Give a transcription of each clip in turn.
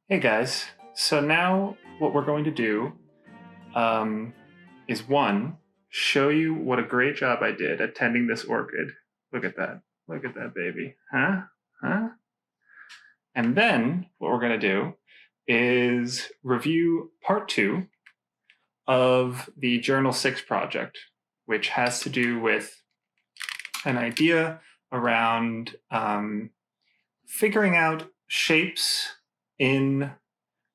Hey guys, so now what we're going to do is one, show you what a great job I did at tending this orchid. Look at that. Look at that baby. Huh? Huh? And then what we're going to do is review part 2 of the Journal 6 project, which has to do with an idea around figuring out shapes in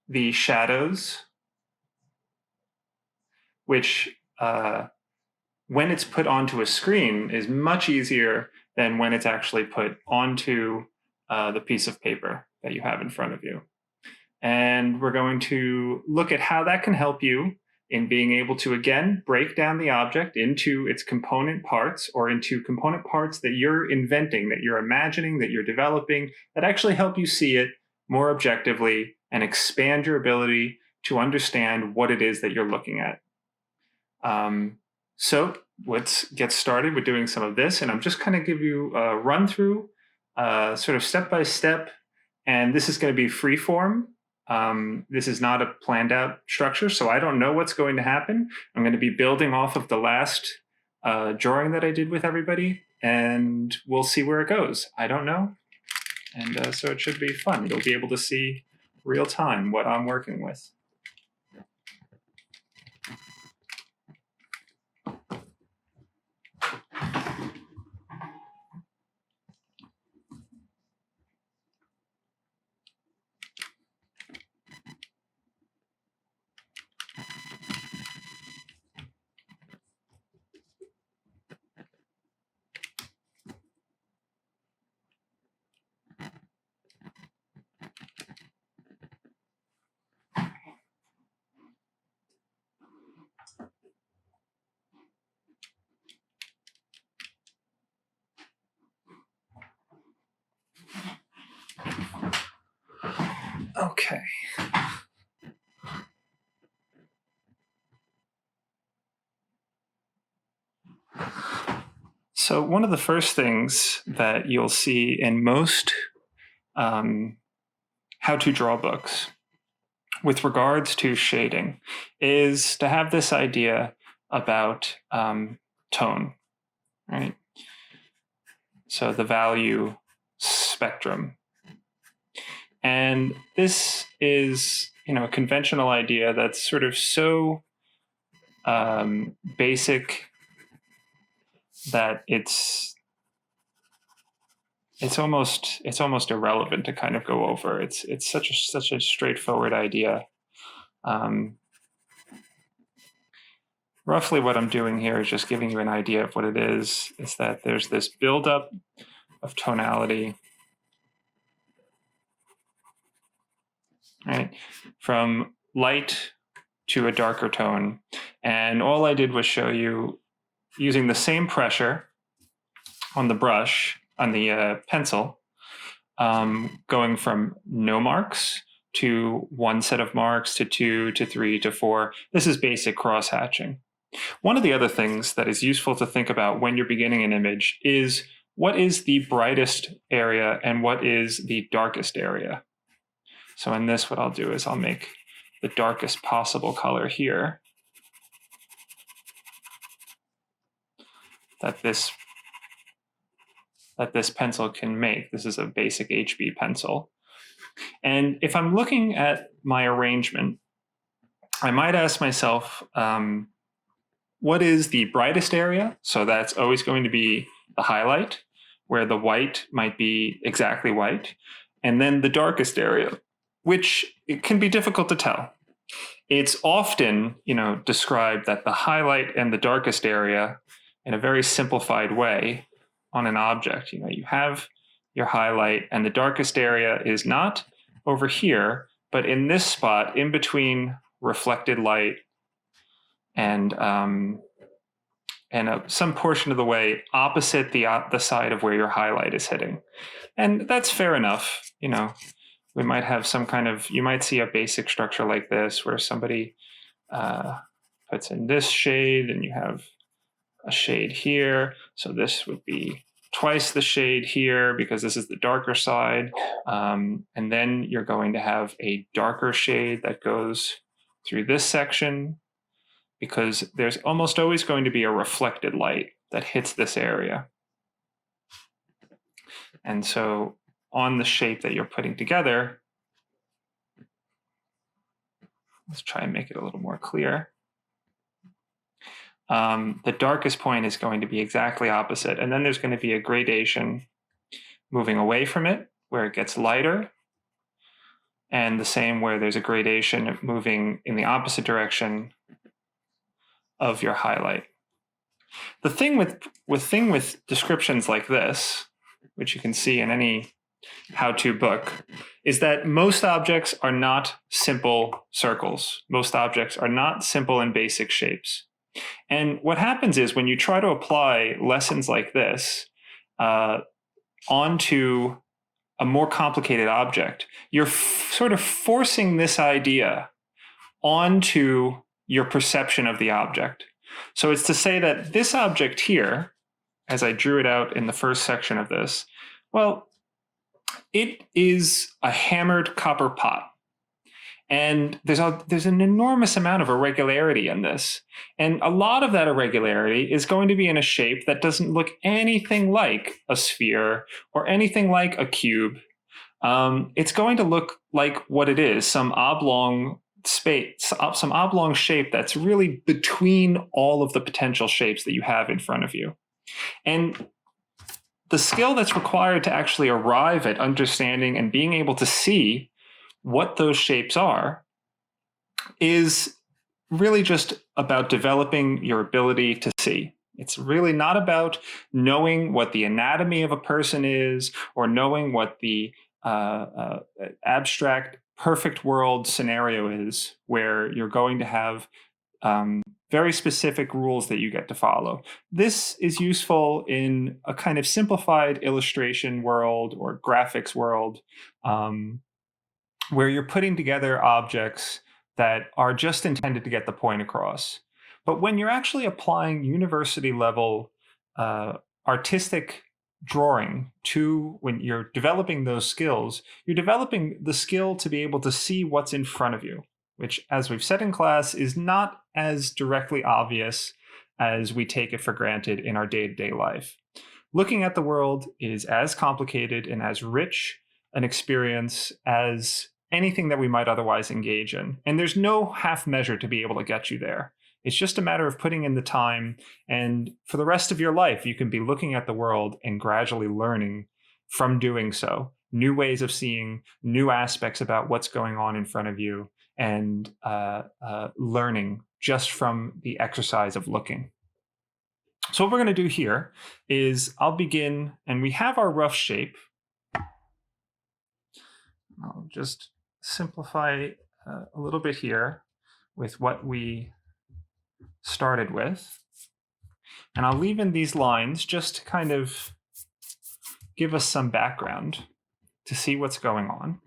the shadows, which when it's put onto a screen is much easier than when it's actually put onto the piece of paper that you have in front of you. And we're going to look at how that can help you in being able to, again, break down the object into its component parts, or into component parts that you're inventing, that you're imagining, that you're developing, that actually help you see it more objectively and expand your ability to understand what it is that you're looking at. So let's get started with doing some of this, and I'm just kind of give you a run through, sort of step by step, and this is going to be free form. This is not a planned out structure, so I don't know what's going to happen. I'm going to be building off of the last drawing that I did with everybody, and we'll see where it goes. I don't know, and so it should be fun. You'll be able to see real time what I'm working with. Okay. So one of the first things that you'll see in most how to draw books with regards to shading is to have this idea about tone, right? So the value spectrum. And this is, a conventional idea that's sort of so basic that it's almost irrelevant to kind of go over. It's such a straightforward idea. Roughly what I'm doing here is just giving you an idea of what it is that there's this buildup of tonality, right, from light to a darker tone. And all I did was show you using the same pressure on the brush, on the pencil, going from no marks to one set of marks to 2 to 3 to 4. This is basic cross-hatching. One of the other things that is useful to think about when you're beginning an image is what is the brightest area and what is the darkest area. So in this, what I'll do is I'll make the darkest possible color here that this pencil can make. This is a basic HB pencil. And if I'm looking at my arrangement, I might ask myself, what is the brightest area? So that's always going to be the highlight, where the white might be exactly white. And then the darkest area, which it can be difficult to tell. It's often, described that the highlight and the darkest area in a very simplified way on an object. You have your highlight, and the darkest area is not over here, but in this spot in between reflected light and some portion of the way opposite the side of where your highlight is hitting. And that's fair enough. We might have some kind of, you might see a basic structure like this where somebody puts in this shade and you have a shade here. So this would be twice the shade here because this is the darker side. And then you're going to have a darker shade that goes through this section because there's almost always going to be a reflected light that hits this area. And so on the shape that you're putting together, let's try and make it a little more clear. The darkest point is going to be exactly opposite. And then there's going to be a gradation moving away from it where it gets lighter. And the same where there's a gradation moving in the opposite direction of your highlight. The thing with descriptions like this, which you can see in any how-to book, is that most objects are not simple circles. Most objects are not simple and basic shapes. And what happens is when you try to apply lessons like this onto a more complicated object, you're sort of forcing this idea onto your perception of the object. So it's to say that this object here, as I drew it out in the first section of this, well, it is a hammered copper pot. And there's an enormous amount of irregularity in this. And a lot of that irregularity is going to be in a shape that doesn't look anything like a sphere or anything like a cube. It's going to look like what it is, some oblong space, some oblong shape that's really between all of the potential shapes that you have in front of you. And the skill that's required to actually arrive at understanding and being able to see what those shapes are is really just about developing your ability to see. It's really not about knowing what the anatomy of a person is or knowing what the abstract perfect world scenario is where you're going to have very specific rules that you get to follow. This is useful in a kind of simplified illustration world or graphics world where you're putting together objects that are just intended to get the point across. But when you're actually applying university level artistic drawing to when you're developing those skills, you're developing the skill to be able to see what's in front of you, which, as we've said in class, is not as directly obvious as we take it for granted in our day-to-day life. Looking at the world is as complicated and as rich an experience as anything that we might otherwise engage in. And there's no half measure to be able to get you there. It's just a matter of putting in the time. And for the rest of your life, you can be looking at the world and gradually learning from doing so. New ways of seeing, new aspects about what's going on in front of you, and learning just from the exercise of looking. So what we're going to do here is I'll begin, and we have our rough shape. I'll just simplify a little bit here with what we started with. And I'll leave in these lines just to kind of give us some background to see what's going on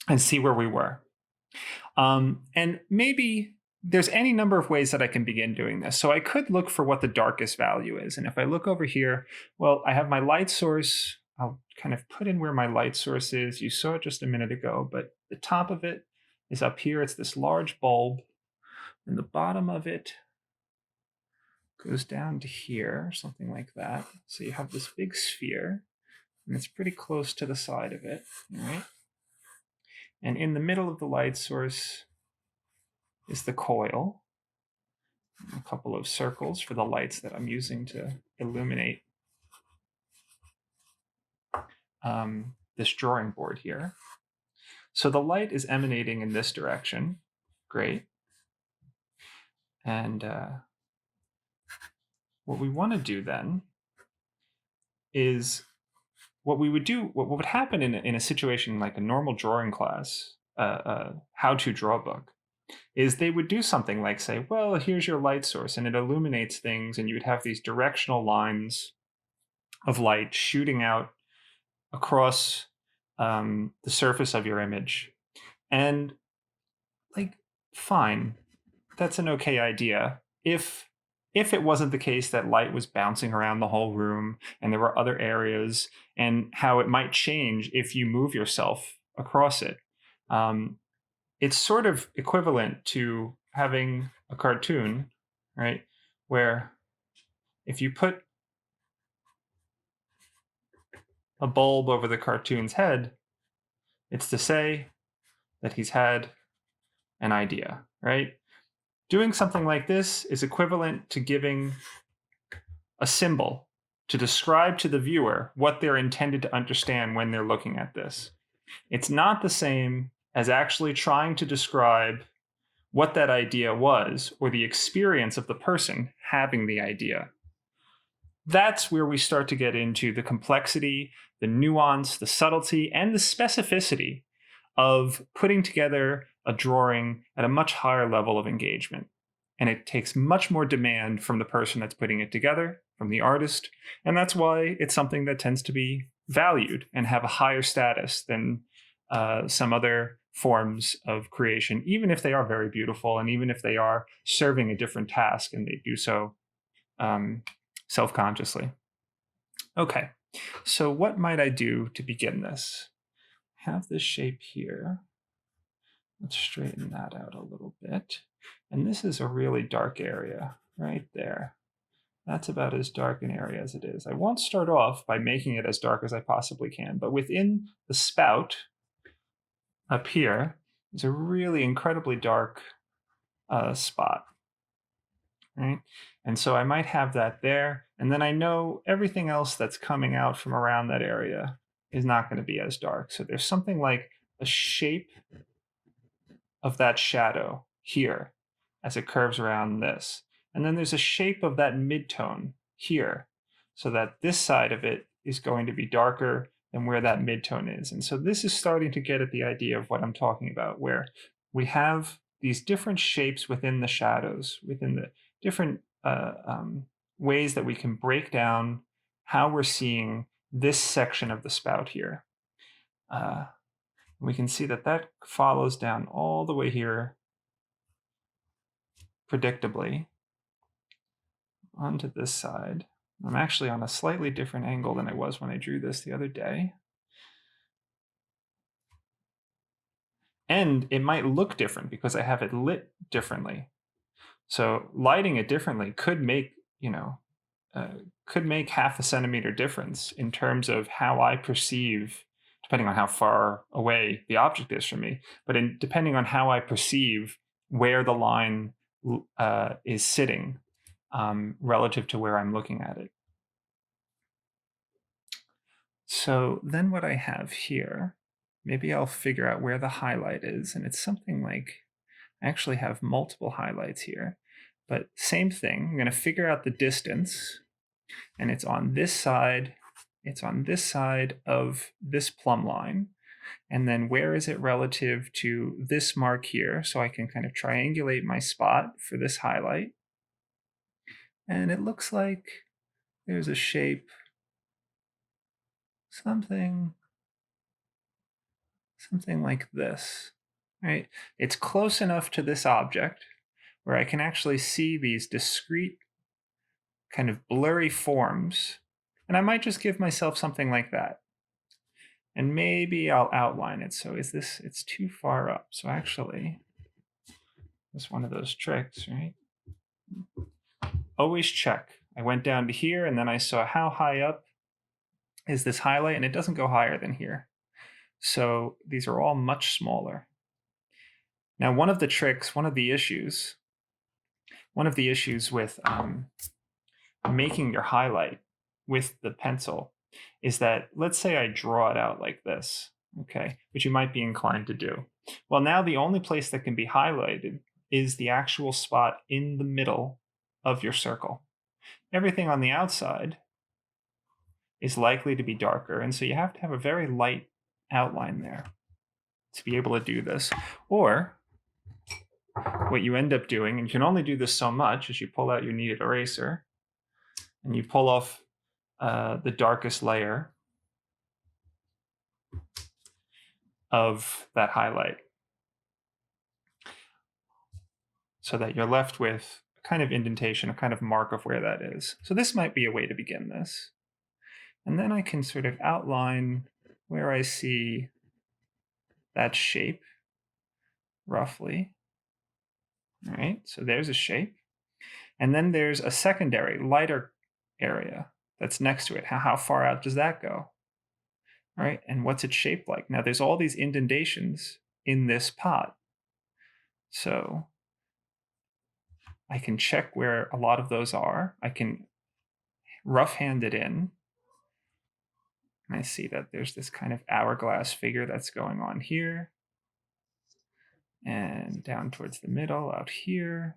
and see where we were. And maybe there's any number of ways that I can begin doing this. So I could look for what the darkest value is. And if I look over here, well, I have my light source. I'll kind of put in where my light source is. You saw it just a minute ago, but the top of it is up here. It's this large bulb. And the bottom of it goes down to here, something like that. So you have this big sphere, and it's pretty close to the side of it, right? And in the middle of the light source is the coil. A couple of circles for the lights that I'm using to illuminate this drawing board here. So the light is emanating in this direction. Great. And what we want to do then is what would happen in a situation like a normal drawing class, how to draw book, is they would do something like say, well, here's your light source, and it illuminates things, and you would have these directional lines of light shooting out across the surface of your image. And like, fine, that's an okay idea if if it wasn't the case that light was bouncing around the whole room and there were other areas, and how it might change if you move yourself across it. It's sort of equivalent to having a cartoon, right? Where if you put a bulb over the cartoon's head, it's to say that he's had an idea, right? Doing something like this is equivalent to giving a symbol to describe to the viewer what they're intended to understand when they're looking at this. It's not the same as actually trying to describe what that idea was or the experience of the person having the idea. That's where we start to get into the complexity, the nuance, the subtlety, and the specificity of putting together a drawing at a much higher level of engagement. And it takes much more demand from the person that's putting it together, from the artist. And that's why it's something that tends to be valued and have a higher status than some other forms of creation, even if they are very beautiful and even if they are serving a different task and they do so self-consciously. Okay, so what might I do to begin this? I have this shape here. Let's straighten that out a little bit. And this is a really dark area right there. That's about as dark an area as it is. I won't start off by making it as dark as I possibly can, but within the spout up here is a really incredibly dark spot, right? And so I might have that there, and then I know everything else that's coming out from around that area is not going to be as dark. So there's something like a shape of that shadow here as it curves around this. And then there's a shape of that midtone here, so that this side of it is going to be darker than where that midtone is. And so this is starting to get at the idea of what I'm talking about, where we have these different shapes within the shadows, within the different ways that we can break down how we're seeing this section of the spout here. We can see that that follows down all the way here, predictably, onto this side. I'm actually on a slightly different angle than I was when I drew this the other day. And it might look different because I have it lit differently. So lighting it differently could make, could make half a centimeter difference in terms of how I perceive, depending on how far away the object is from me, but depending on how I perceive where the line is sitting relative to where I'm looking at it. So then what I have here, maybe I'll figure out where the highlight is, and it's something like, I actually have multiple highlights here, but same thing. I'm going to figure out the distance, and it's on this side. It's on this side of this plumb line. And then where is it relative to this mark here? So I can kind of triangulate my spot for this highlight. And it looks like there's a shape, something like this, right? It's close enough to this object where I can actually see these discrete kind of blurry forms. And I might just give myself something like that. And maybe I'll outline it. So it's too far up. So actually, it's one of those tricks, right? Always check. I went down to here and then I saw how high up is this highlight, and it doesn't go higher than here. So these are all much smaller. Now, one of the issues with making your highlight with the pencil is that, let's say I draw it out like this, okay, which you might be inclined to do. Well, now the only place that can be highlighted is the actual spot in the middle of your circle. Everything on the outside is likely to be darker, and so you have to have a very light outline there to be able to do this. Or what you end up doing, and you can only do this so much, is you pull out your kneaded eraser and you pull off the darkest layer of that highlight, so that you're left with kind of indentation, a kind of mark of where that is. So this might be a way to begin this. And then I can sort of outline where I see that shape, roughly. All right, so there's a shape. And then there's a secondary, lighter area that's next to it. How far out does that go? All right, and what's it shaped like? Now there's all these indentations in this pot. So I can check where a lot of those are. I can rough hand it in. And I see that there's this kind of hourglass figure that's going on here. And down towards the middle out here.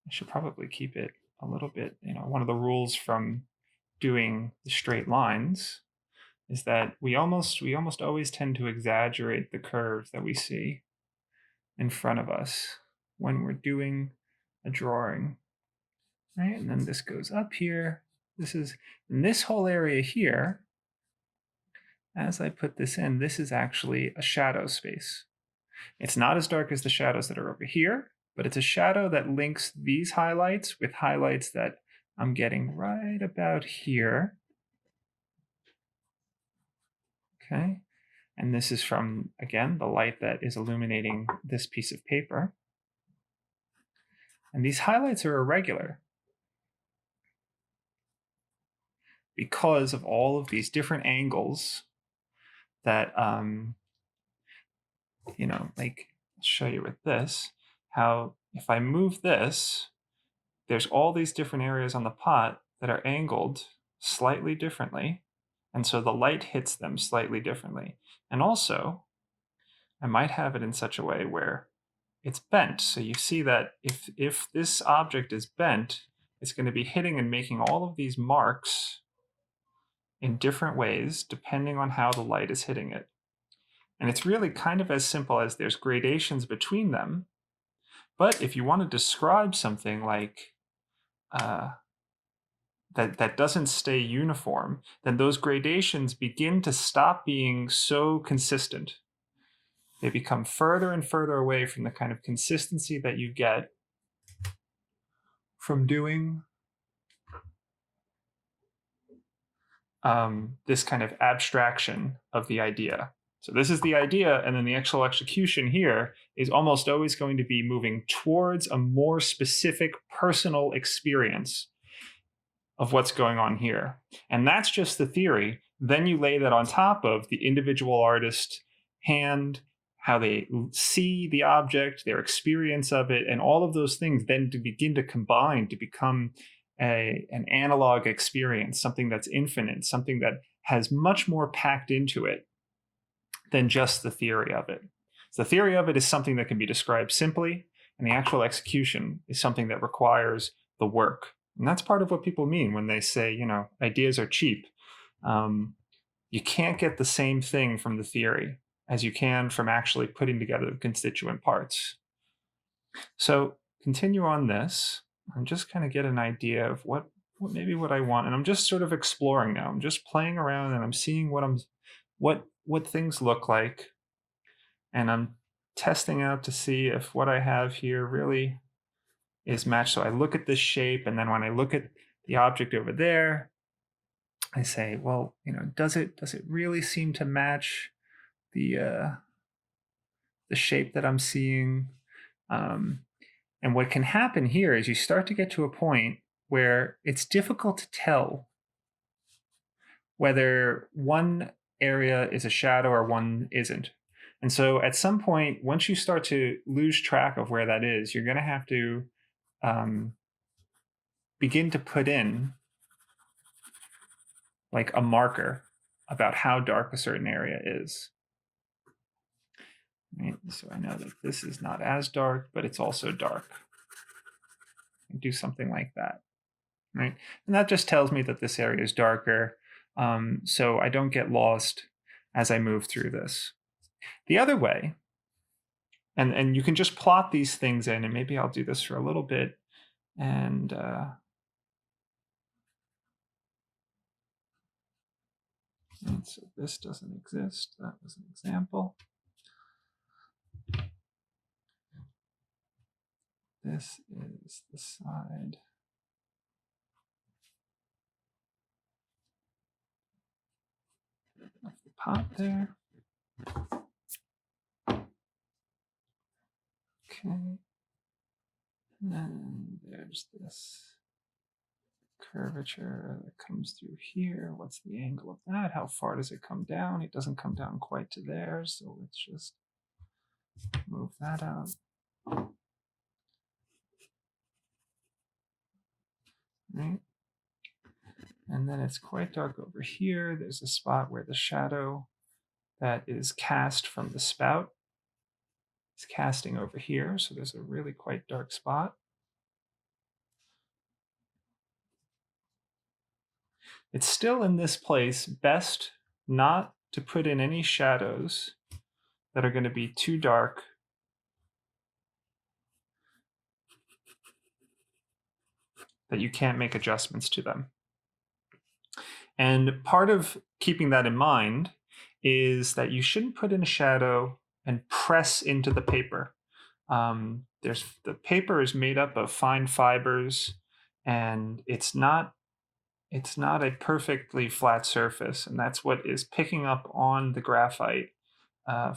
I should probably keep it a little bit, one of the rules from doing the straight lines is that we almost always tend to exaggerate the curves that we see in front of us when we're doing a drawing. Right? And then this goes up here. In this whole area here, as I put this in, this is actually a shadow space. It's not as dark as the shadows that are over here, but it's a shadow that links these highlights with highlights that I'm getting right about here. Okay, and this is from, again, the light that is illuminating this piece of paper. And these highlights are irregular because of all of these different angles that, like, I'll show you with this, how if I move this, there's all these different areas on the pot that are angled slightly differently. And so the light hits them slightly differently. And also, I might have it in such a way where it's bent. So you see that if this object is bent, it's going to be hitting and making all of these marks in different ways, depending on how the light is hitting it. And it's really kind of as simple as there's gradations between them. But if you want to describe something like that doesn't stay uniform, then those gradations begin to stop being so consistent. They become further and further away from the kind of consistency that you get from doing this kind of abstraction of the idea. So this is the idea, and then the actual execution here is almost always going to be moving towards a more specific personal experience of what's going on here. And that's just the theory. Then you lay that on top of the individual artist hand, how they see the object, their experience of it, and all of those things then to begin to combine to become an analog experience, something that's infinite, something that has much more packed into it than just the theory of it. So the theory of it is something that can be described simply, and the actual execution is something that requires the work. And that's part of what people mean when they say, ideas are cheap. You can't get the same thing from the theory as you can from actually putting together the constituent parts. So continue on this and just kind of get an idea of what I want. And I'm just sort of exploring now. I'm just playing around and I'm seeing what things look like. And I'm testing out to see if what I have here really is matched. So I look at this shape, and then when I look at the object over there, I say, well, does it really seem to match the shape that I'm seeing? And what can happen here is you start to get to a point where it's difficult to tell whether one area is a shadow or one isn't. And so at some point, once you start to lose track of where that is, you're going to have to begin to put in like a marker about how dark a certain area is. Right? So I know that this is not as dark, but it's also dark. Do something like that, right? And that just tells me that this area is darker, so I don't get lost as I move through this. The other way, and you can just plot these things in, and maybe I'll do this for a little bit, and so this doesn't exist. That was an example. this is the side of the pot there. Okay. And then there's this curvature that comes through here. What's the angle of that? How far does it come down? It doesn't come down quite to there, so let's just move that out. Right. And then it's quite dark over here. There's a spot where the shadow that is cast from the spout is casting over here. So there's a really quite dark spot. It's still in this place, best not to put in any shadows that are going to be too dark that you can't make adjustments to them. And part of keeping that in mind is that you shouldn't put in a shadow and press into the paper. The paper is made up of fine fibers, and it's not a perfectly flat surface, and that's what is picking up on the graphite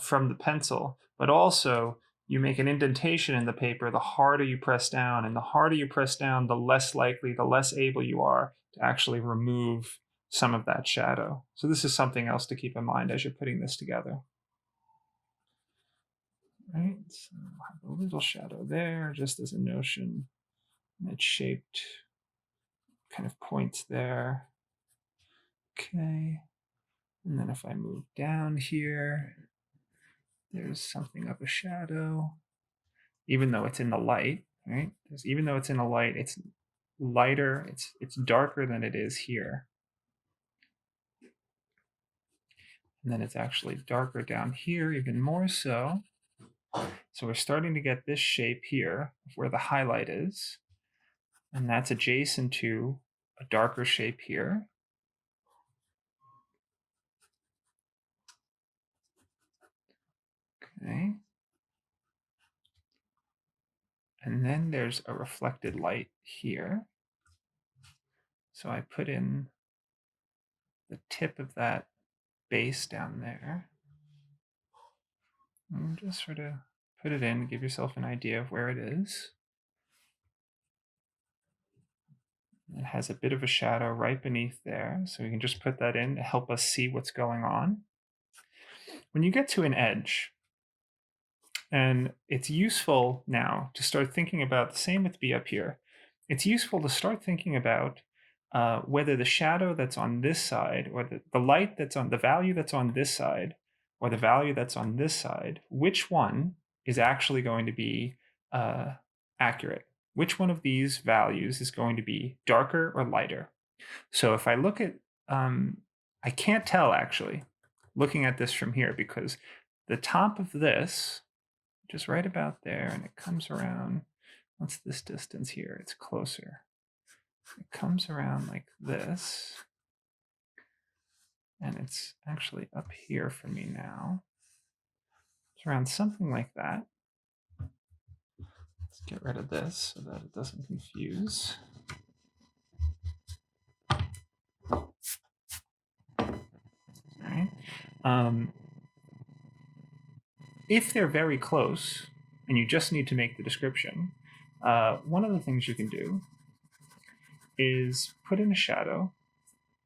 from the pencil. But also, you make an indentation in the paper the harder you press down, and the harder you press down, the less likely, the less able you are to actually remove some of that shadow. So this is something else to keep in mind as you're putting this together. Right, so I have a little shadow there, just as a notion. And it's shaped, kind of points there. Okay, and then if I move down here, there's something of a shadow, even though it's in the light, right? Even though it's in the light, it's lighter, it's darker than it is here. And then it's actually darker down here, even more so. So we're starting to get this shape here of where the highlight is, and that's adjacent to a darker shape here. Okay. And then there's a reflected light here. So I put in the tip of that base down there. And just sort of put it in, give yourself an idea of where it is. It has a bit of a shadow right beneath there, so we can just put that in to help us see what's going on. When you get to an edge, and it's useful now to start thinking about, the same with B up here, it's useful to start thinking about whether the shadow that's on this side, or the light that's on, the value that's on this side, or the value that's on this side, which one is actually going to be accurate? Which one of these values is going to be darker or lighter? So if I look at, I can't tell actually, looking at this from here, because the top of this, just right about there, and it comes around, what's this distance here? It's closer. It comes around like this, and it's actually up here for me now. It's around something like that. Let's get rid of this so that it doesn't confuse. All right. If they're very close and you just need to make the description, one of the things you can do is put in a shadow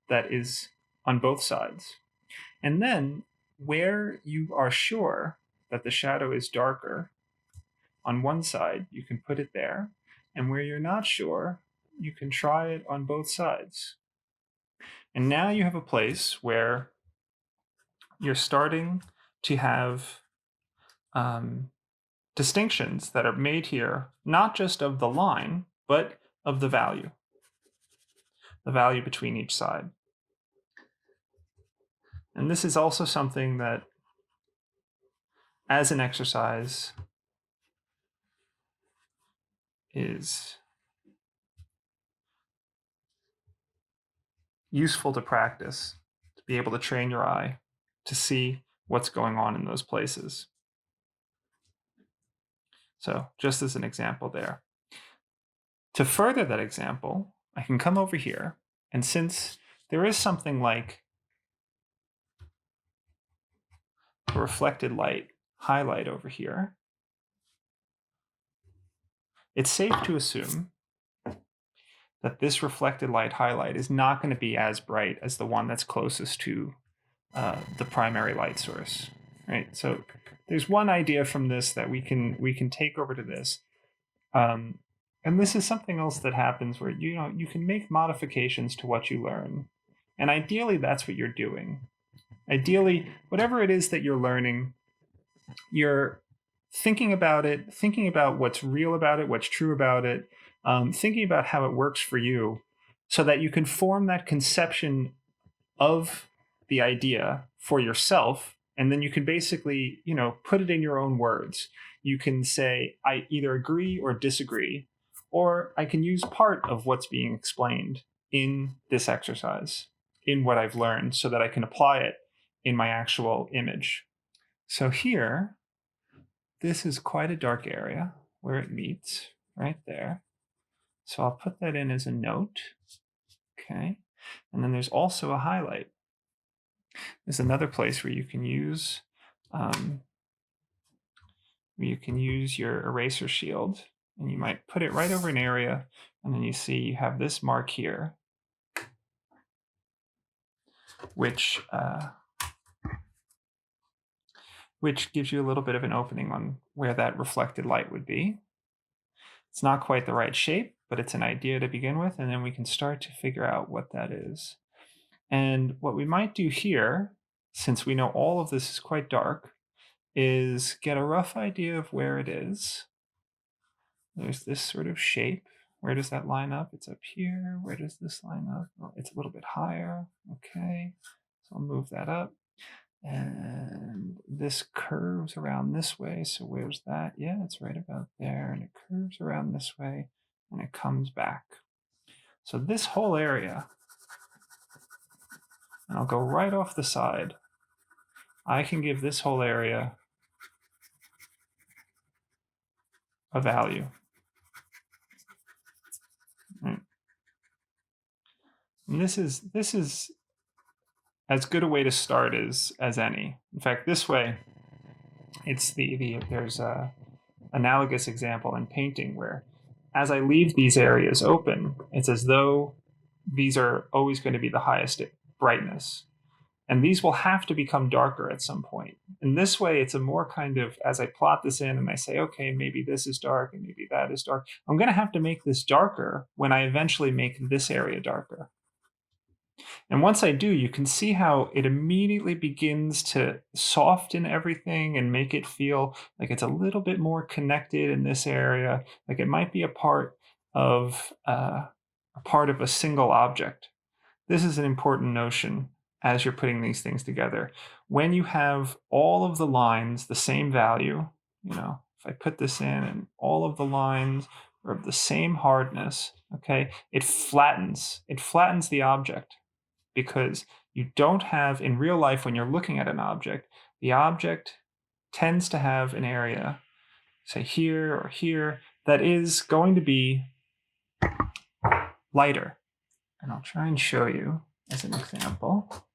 that is on both sides. And then where you are sure that the shadow is darker on one side, you can put it there. And where you're not sure, you can try it on both sides. And now you have a place where you're starting to have distinctions that are made here, not just of the line, but of the value between each side. And this is also something that, as an exercise, is useful to practice, to be able to train your eye to see what's going on in those places. So just as an example there. To further that example, I can come over here, and since there is something like a reflected light highlight over here, it's safe to assume that this reflected light highlight is not going to be as bright as the one that's closest to the primary light source, right? So there's one idea from this that we can take over to this, and this is something else that happens where you can make modifications to what you learn, and ideally that's what you're doing. Ideally, whatever it is that you're learning, you're thinking about it, thinking about what's real about it, what's true about it, thinking about how it works for you, so that you can form that conception of the idea for yourself, and then you can basically, put it in your own words. You can say, I either agree or disagree, or I can use part of what's being explained in this exercise, in what I've learned, so that I can apply it in my actual image. So here, this is quite a dark area where it meets, right there. So I'll put that in as a note, okay? And then there's also a highlight. There's another place where you can use your eraser shield, and you might put it right over an area, and then you see you have this mark here, which gives you a little bit of an opening on where that reflected light would be. It's not quite the right shape, but it's an idea to begin with, and then we can start to figure out what that is. And what we might do here, since we know all of this is quite dark, is get a rough idea of where it is. There's this sort of shape. Where does that line up? It's up here. Where does this line up? Well, it's a little bit higher. Okay, so I'll move that up. And this curves around this way. So where's that? Yeah, it's right about there. And it curves around this way and it comes back. So this whole area, and I'll go right off the side, I can give this whole area a value. Right. And this is as good a way to start as any. In fact, this way, it's there's a analogous example in painting where, as I leave these areas open, it's as though these are always going to be the highest brightness. And these will have to become darker at some point. In this way, it's a more kind of, as I plot this in and I say, okay, maybe this is dark and maybe that is dark, I'm going to have to make this darker when I eventually make this area darker. And once I do, you can see how it immediately begins to soften everything and make it feel like it's a little bit more connected in this area, like it might be a part of a single object. This is an important notion as you're putting these things together. When you have all of the lines the same value, if I put this in and all of the lines are of the same hardness, okay, it flattens the object, because you don't have, in real life, when you're looking at an object, the object tends to have an area, say here or here, that is going to be lighter. And I'll try and show you as an example.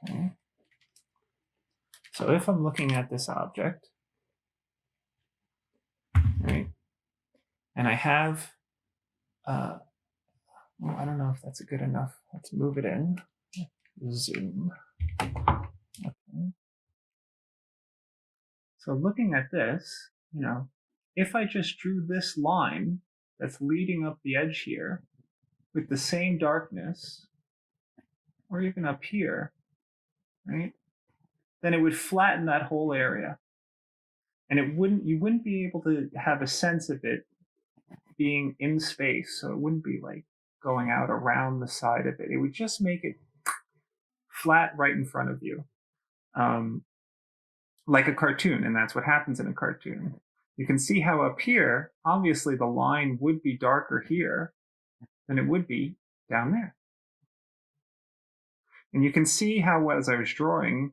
Okay. So if I'm looking at this object, right, and I have, I don't know if that's good enough. Let's move it in. Zoom. Okay. So looking at this, if I just drew this line that's leading up the edge here with the same darkness, or even up here, right, then it would flatten that whole area. And you wouldn't be able to have a sense of it being in space. So it wouldn't be like going out around the side of it. It would just make it flat right in front of you. Like a cartoon, and that's what happens in a cartoon. You can see how up here, obviously the line would be darker here than it would be down there. And you can see how, as I was drawing,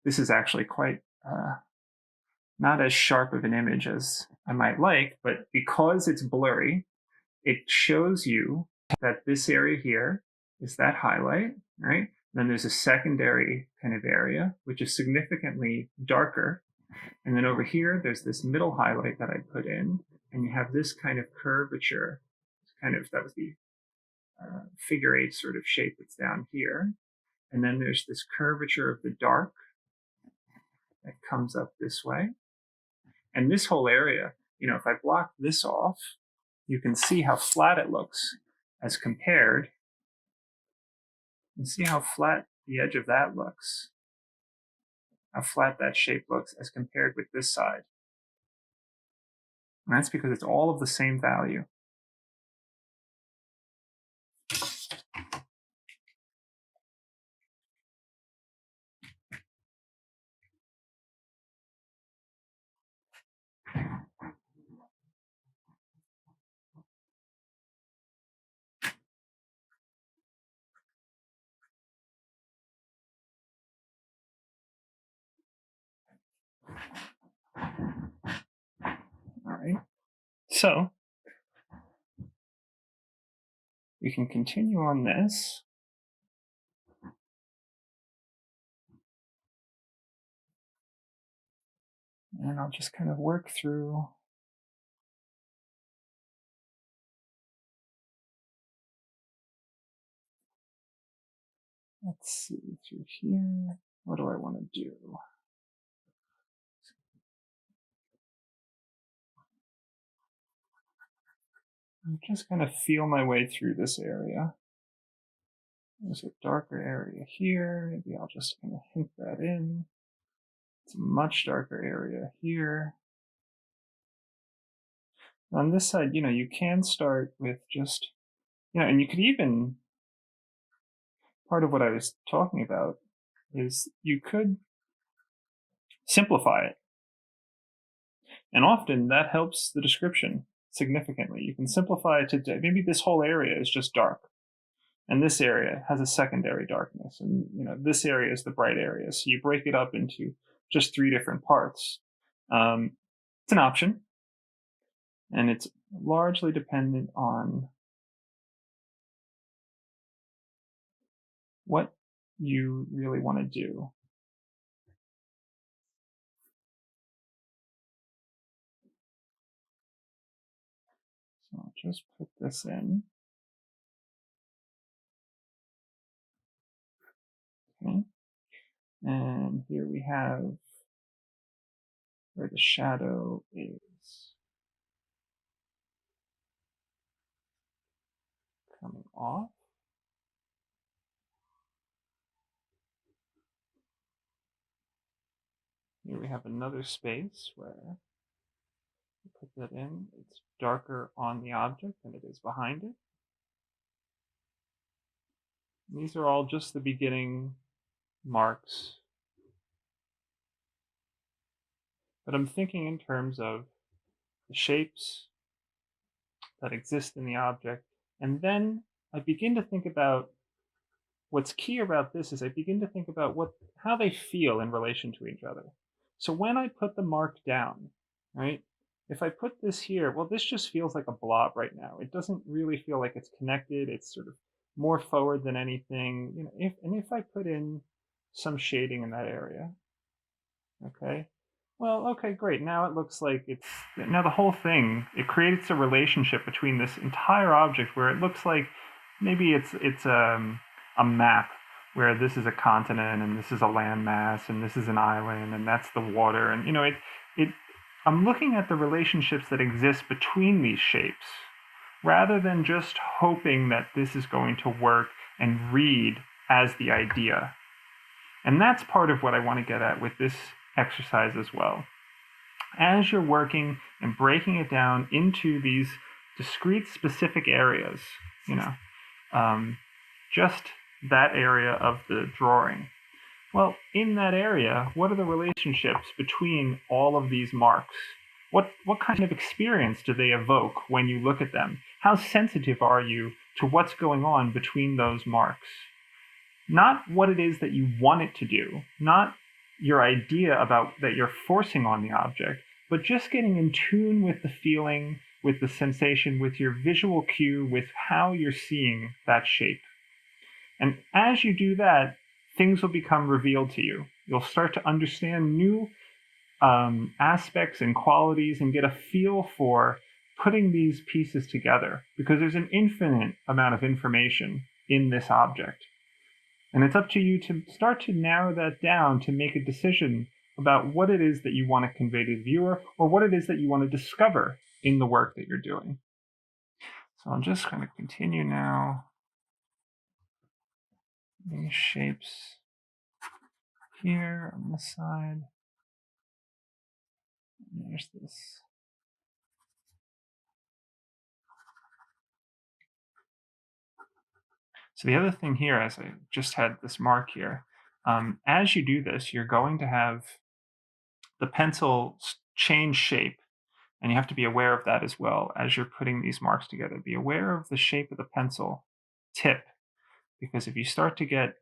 this is actually quite not as sharp of an image as I might like, but because it's blurry, it shows you that this area here is that highlight, right? Then there's a secondary kind of area, which is significantly darker. And then over here, there's this middle highlight that I put in, and you have this kind of curvature, that was the figure 8 sort of shape that's down here. And then there's this curvature of the dark that comes up this way. And this whole area, if I block this off, you can see how flat it looks as compared. You see how flat the edge of that looks, how flat that shape looks as compared with this side. And that's because it's all of the same value. All right. So we can continue on this. And I'll just kind of work through. Let's see, through here. What do I want to do? I'm just going to feel my way through this area. There's a darker area here. Maybe I'll just kind of hint that in. It's a much darker area here. On this side, you can start with just, and you could even, part of what I was talking about is you could simplify it. And often that helps the description significantly. You can simplify it to maybe this whole area is just dark, and this area has a secondary darkness, and this area is the bright area. So you break it up into just 3 different parts. It's an option, and it's largely dependent on what you really want to do. So I'll just put this in. Okay. And here we have where the shadow is coming off. Here we have another space where you put that in. It's darker on the object than it is behind it. And these are all just the beginning marks. But I'm thinking in terms of the shapes that exist in the object. And then I begin to think about what's key about this is I begin to think about how they feel in relation to each other. So when I put the mark down, right, if I put this here, well, this just feels like a blob right now. It doesn't really feel like it's connected. It's sort of more forward than anything. If I put in some shading in that area, okay, well, okay, great. Now it looks like now the whole thing, it creates a relationship between this entire object where it looks like maybe it's a map where this is a continent and this is a landmass and this is an island and that's the water. And, I'm looking at the relationships that exist between these shapes rather than just hoping that this is going to work and read as the idea. And that's part of what I want to get at with this exercise as well. As you're working and breaking it down into these discrete specific areas, just that area of the drawing. Well, in that area, what are the relationships between all of these marks? What kind of experience do they evoke when you look at them? How sensitive are you to what's going on between those marks? Not what it is that you want it to do, not your idea about that you're forcing on the object, but just getting in tune with the feeling, with the sensation, with your visual cue, with how you're seeing that shape. And as you do that, things will become revealed to you. You'll start to understand new aspects and qualities and get a feel for putting these pieces together, because there's an infinite amount of information in this object. And it's up to you to start to narrow that down to make a decision about what it is that you want to convey to the viewer, or what it is that you want to discover in the work that you're doing. So I'm just going to continue now. These shapes here on this side. And there's this. So the other thing here, as I just had this mark here, as you do this, you're going to have the pencil change shape, and you have to be aware of that as well as you're putting these marks together. Be aware of the shape of the pencil tip, because if you start to get,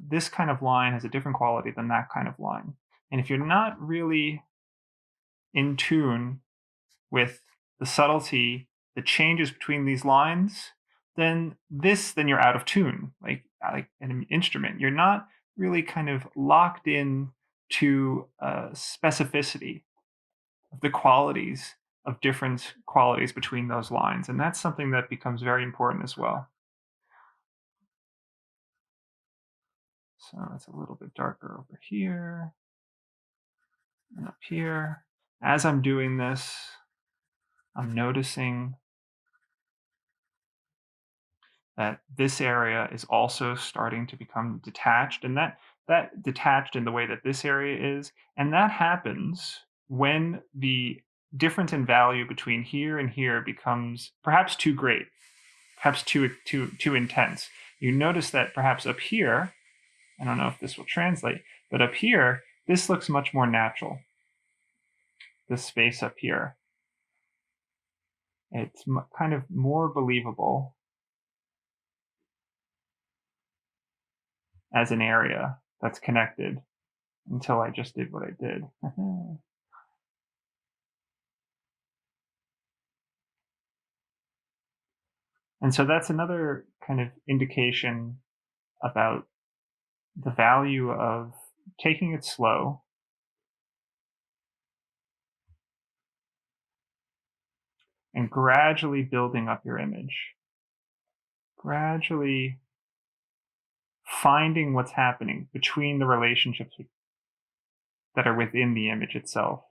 this kind of line has a different quality than that kind of line. And if you're not really in tune with the subtlety, the changes between these lines, then you're out of tune, like an instrument. You're not really kind of locked in to specificity of the qualities of different qualities between those lines. And that's something that becomes very important as well. So it's a little bit darker over here and up here. As I'm doing this, I'm noticing that this area is also starting to become detached, and that detached in the way that this area is, and that happens when the difference in value between here and here becomes perhaps too great, perhaps too intense. You notice that perhaps up here, I don't know if this will translate, but up here, this looks much more natural. This space up here, it's kind of more believable as an area that's connected, until I just did what I did. And so that's another kind of indication about the value of taking it slow and gradually building up your image, gradually finding what's happening between the relationships that are within the image itself.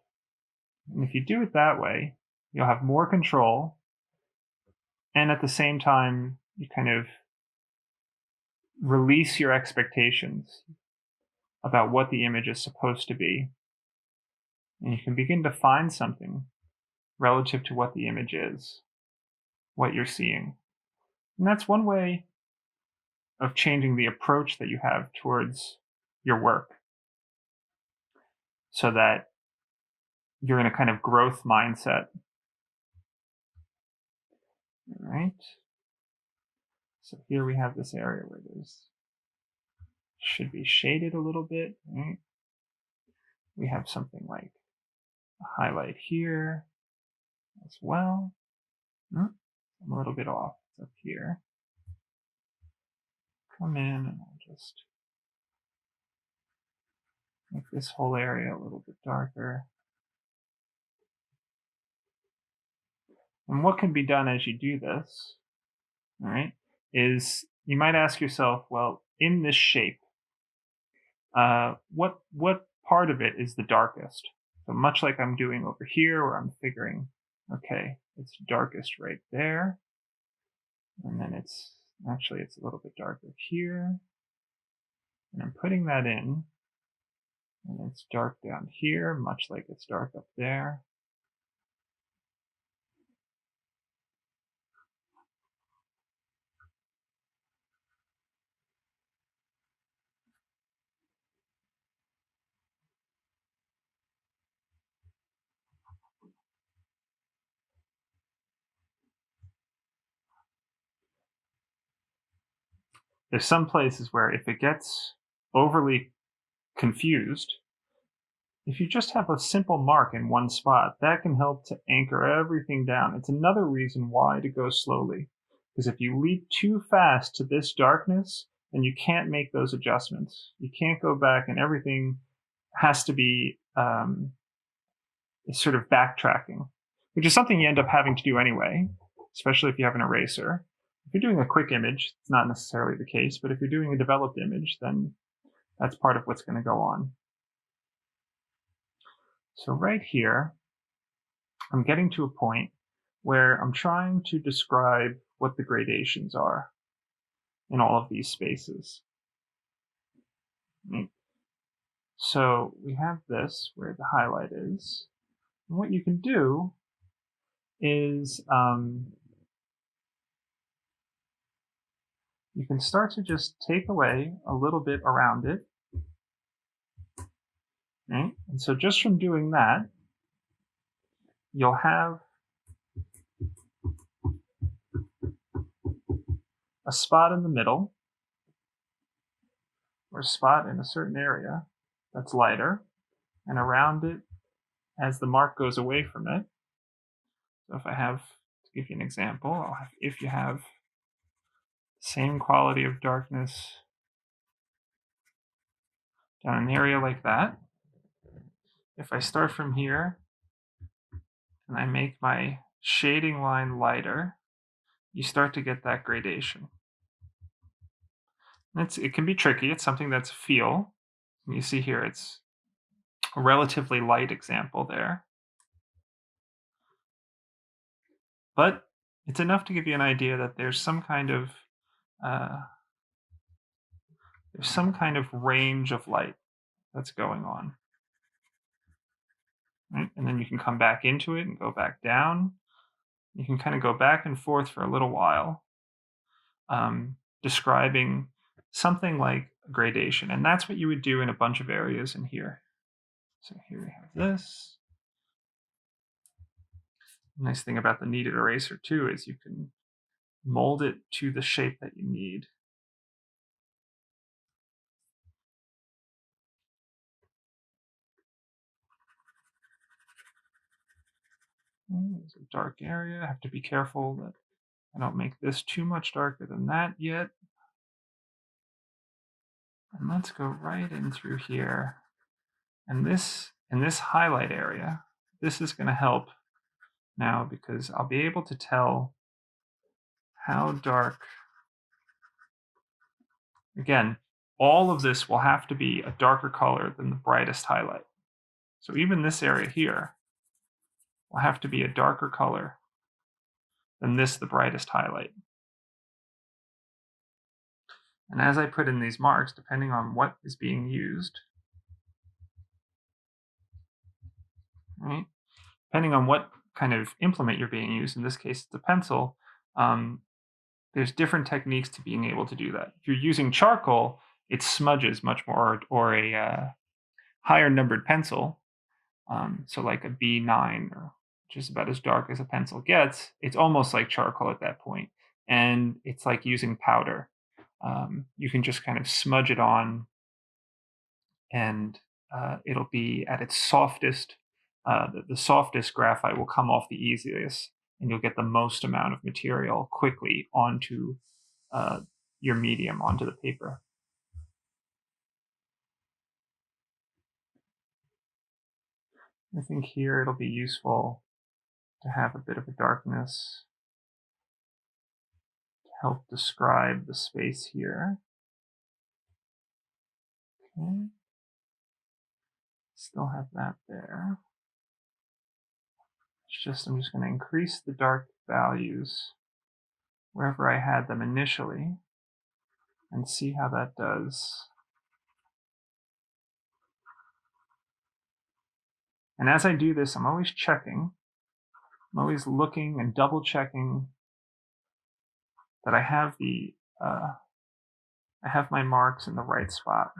And if you do it that way, you'll have more control, and at the same time, you kind of release your expectations about what the image is supposed to be. And you can begin to find something relative to what the image is, what you're seeing. And that's one way of changing the approach that you have towards your work, so that you're in a kind of growth mindset. All right. So here we have this area where there's should be shaded a little bit. Right? We have something like a highlight here as well. I'm a little bit off. It's up here. Come in and I'll just make this whole area a little bit darker. And what can be done as you do this, all right, is you might ask yourself, well, in this shape, what part of it is the darkest? So much like I'm doing over here, where I'm figuring, okay, it's darkest right there, and then it's a little bit darker here, and I'm putting that in, and it's dark down here, much like it's dark up there. There's some places where if it gets overly confused, if you just have a simple mark in one spot, that can help to anchor everything down. It's another reason why to go slowly, because if you leap too fast to this darkness, then you can't make those adjustments. You can't go back, and everything has to be sort of backtracking, which is something you end up having to do anyway, especially if you have an eraser. If you're doing a quick image, it's not necessarily the case, but if you're doing a developed image, then that's part of what's going to go on. So right here, I'm getting to a point where I'm trying to describe what the gradations are in all of these spaces. Right? So we have this where the highlight is. And what you can do is you can start to just take away a little bit around it. Right? And so just from doing that, you'll have a spot in the middle, or a spot in a certain area that's lighter, and around it, as the mark goes away from it. So if I have, to give you an example, I'll have, if you have the same quality of darkness down an area like that, if I start from here and I make my shading line lighter, you start to get that gradation. It can be tricky. It's something that's a feel. You see here, it's a relatively light example there. But it's enough to give you an idea that there's some kind of range of light that's going on. Right? And then you can come back into it and go back down. You can kind of go back and forth for a little while, describing something like gradation. And that's what you would do in a bunch of areas in here. So here we have this. The nice thing about the kneaded eraser too is you can mold it to the shape that you need. There's a dark area. I have to be careful that I don't make this too much darker than that yet. And let's go right in through here. And this, in this highlight area, this is going to help now because I'll be able to tell how dark. Again, all of this will have to be a darker color than the brightest highlight. So even this area here will have to be a darker color than this, the brightest highlight. And as I put in these marks, depending on what is being used, right? Depending on what kind of implement you're being used, in this case, it's a pencil, there's different techniques to being able to do that. If you're using charcoal, it smudges much more, or a higher numbered pencil, so like a B9, which is about as dark as a pencil gets, it's almost like charcoal at that point. And it's like using powder. You can just kind of smudge it on, and it'll be at its softest. The softest graphite will come off the easiest, and you'll get the most amount of material quickly onto your medium, onto the paper. I think here it'll be useful to have a bit of a darkness to help describe the space here. Okay. Still have that there. I'm just going to increase the dark values wherever I had them initially and see how that does. And as I do this, I'm always checking. I'm always looking and double checking that I have I have my marks in the right spot.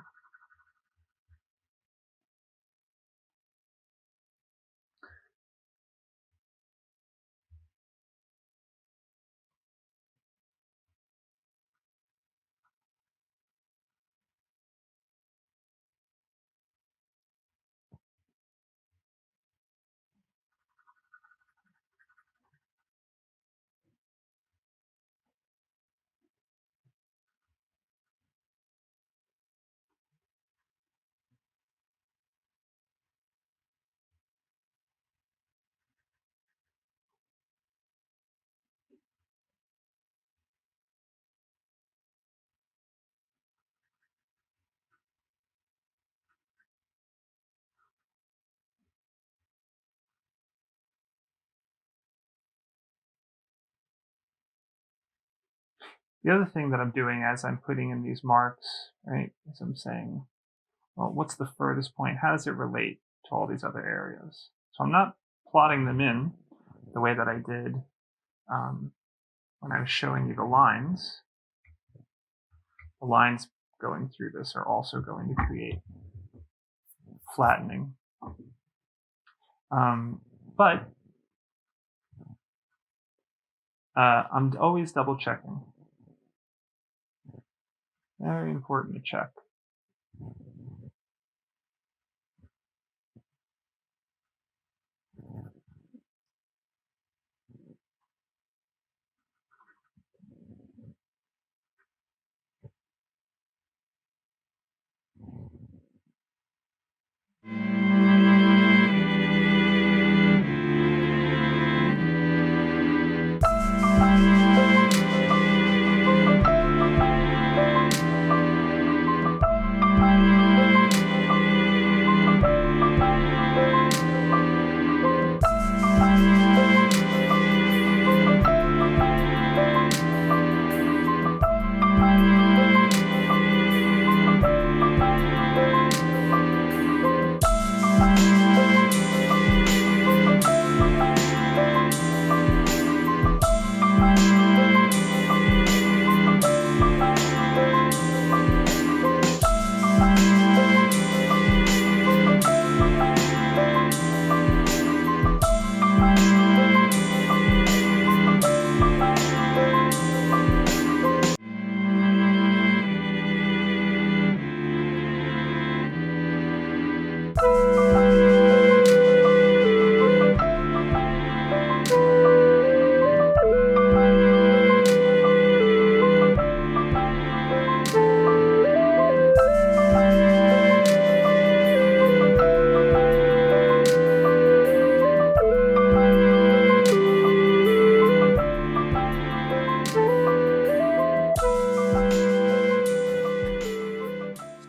The other thing that I'm doing as I'm putting in these marks, right, is I'm saying, well, what's the furthest point? How does it relate to all these other areas? So I'm not plotting them in the way that I did when I was showing you the lines. The lines going through this are also going to create flattening. But I'm always double checking. Very important to check.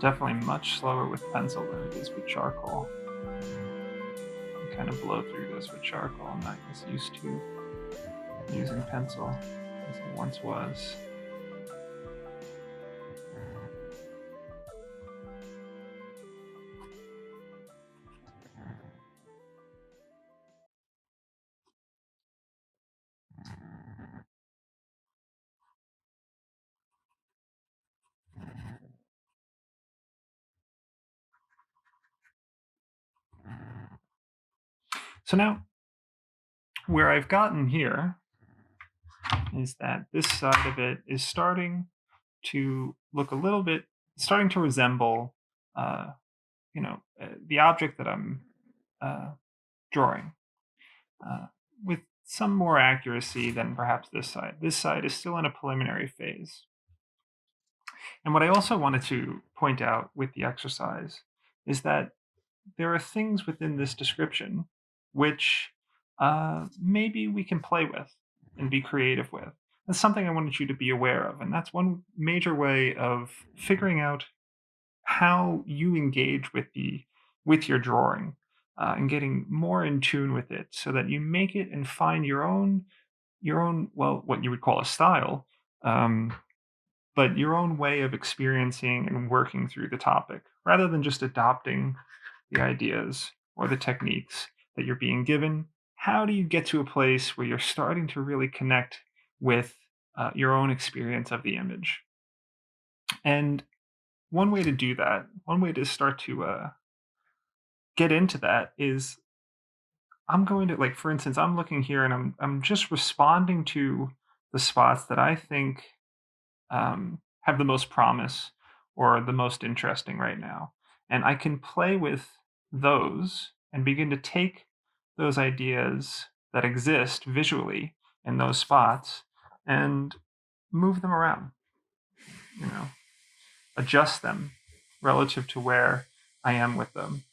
Definitely much slower with pencil than it is with charcoal. I kind of blow through this with charcoal. I'm not as used to using pencil as I once was. So now, where I've gotten here is that this side of it is starting to look a little bit, starting to resemble, the object that I'm drawing, with some more accuracy than perhaps this side. This side is still in a preliminary phase. And what I also wanted to point out with the exercise is that there are things within this description which maybe we can play with and be creative with. That's something I wanted you to be aware of. And that's one major way of figuring out how you engage with your drawing, and getting more in tune with it so that you make it and find your own, well, what you would call a style, but your own way of experiencing and working through the topic rather than just adopting the ideas or the techniques that you're being given. How do you get to a place where you're starting to really connect with your own experience of the image? And one way to do that, one way to start to get into that is, I'm going to, like, for instance, I'm looking here and I'm just responding to the spots that I think have the most promise or the most interesting right now. And I can play with those and begin to take those ideas that exist visually in those spots and move them around, adjust them relative to where I am with them.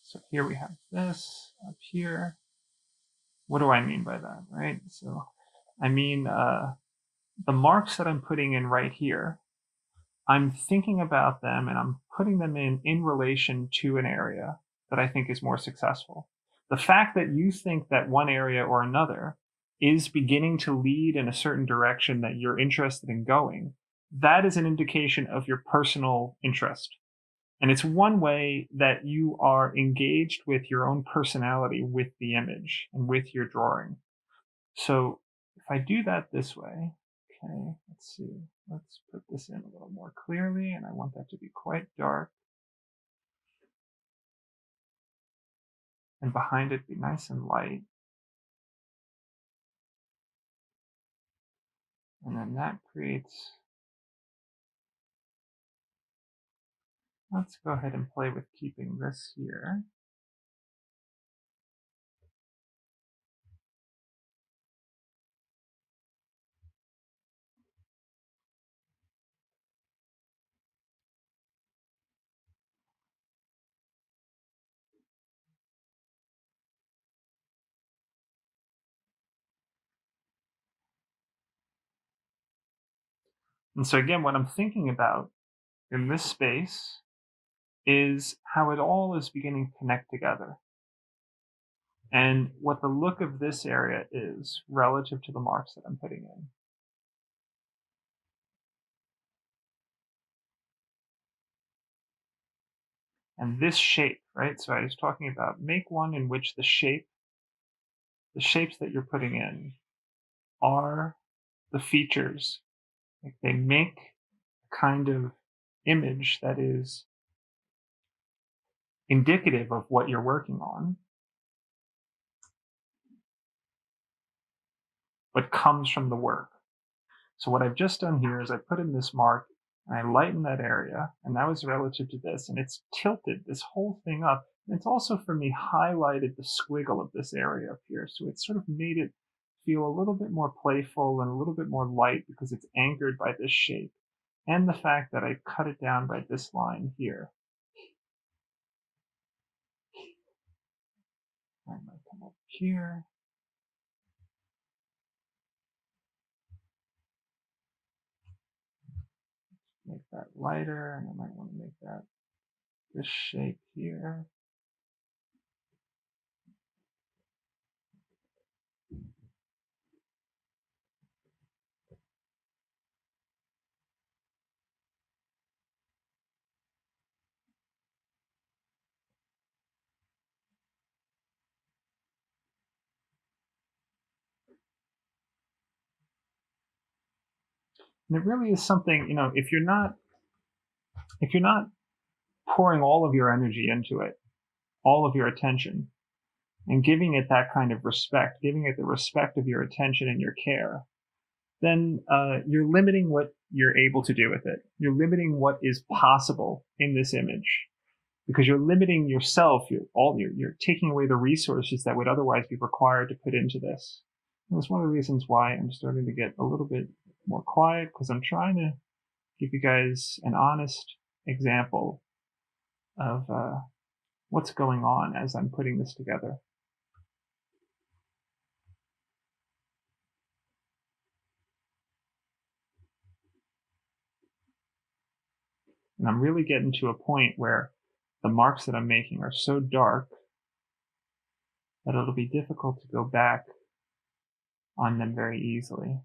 So here we have this up here. What do I mean by that, right? So I mean the marks that I'm putting in right here, I'm thinking about them and I'm putting them in relation to an area that I think is more successful. The fact that you think that one area or another is beginning to lead in a certain direction that you're interested in going, that is an indication of your personal interest. And it's one way that you are engaged with your own personality with the image and with your drawing. So if I do that this way, okay, let's see. Let's put this in a little more clearly, and I want that to be quite dark. And behind it be nice and light. And then that creates, let's go ahead and play with keeping this here. And so again, what I'm thinking about in this space is how it all is beginning to connect together. And what the look of this area is relative to the marks that I'm putting in. And this shape, right? So I was talking about make one in which the shapes that you're putting in are the features. Like they make a kind of image that is indicative of what you're working on, but comes from the work. So what I've just done here is I put in this mark and I lighten that area, and that was relative to this, and it's tilted this whole thing up. And it's also for me highlighted the squiggle of this area up here. So it's sort of made it feel a little bit more playful and a little bit more light because it's anchored by this shape. And the fact that I cut it down by this line here. I might come up here. Make that lighter, and I might want to make that this shape here. And it really is something, if you're not pouring all of your energy into it, all of your attention, and giving it that kind of respect, giving it the respect of your attention and your care, then you're limiting what you're able to do with it. You're limiting what is possible in this image because you're limiting yourself. You're taking away the resources that would otherwise be required to put into this. And that's one of the reasons why I'm starting to get a little bit more quiet, because I'm trying to give you guys an honest example of what's going on as I'm putting this together. And I'm really getting to a point where the marks that I'm making are so dark that it'll be difficult to go back on them very easily.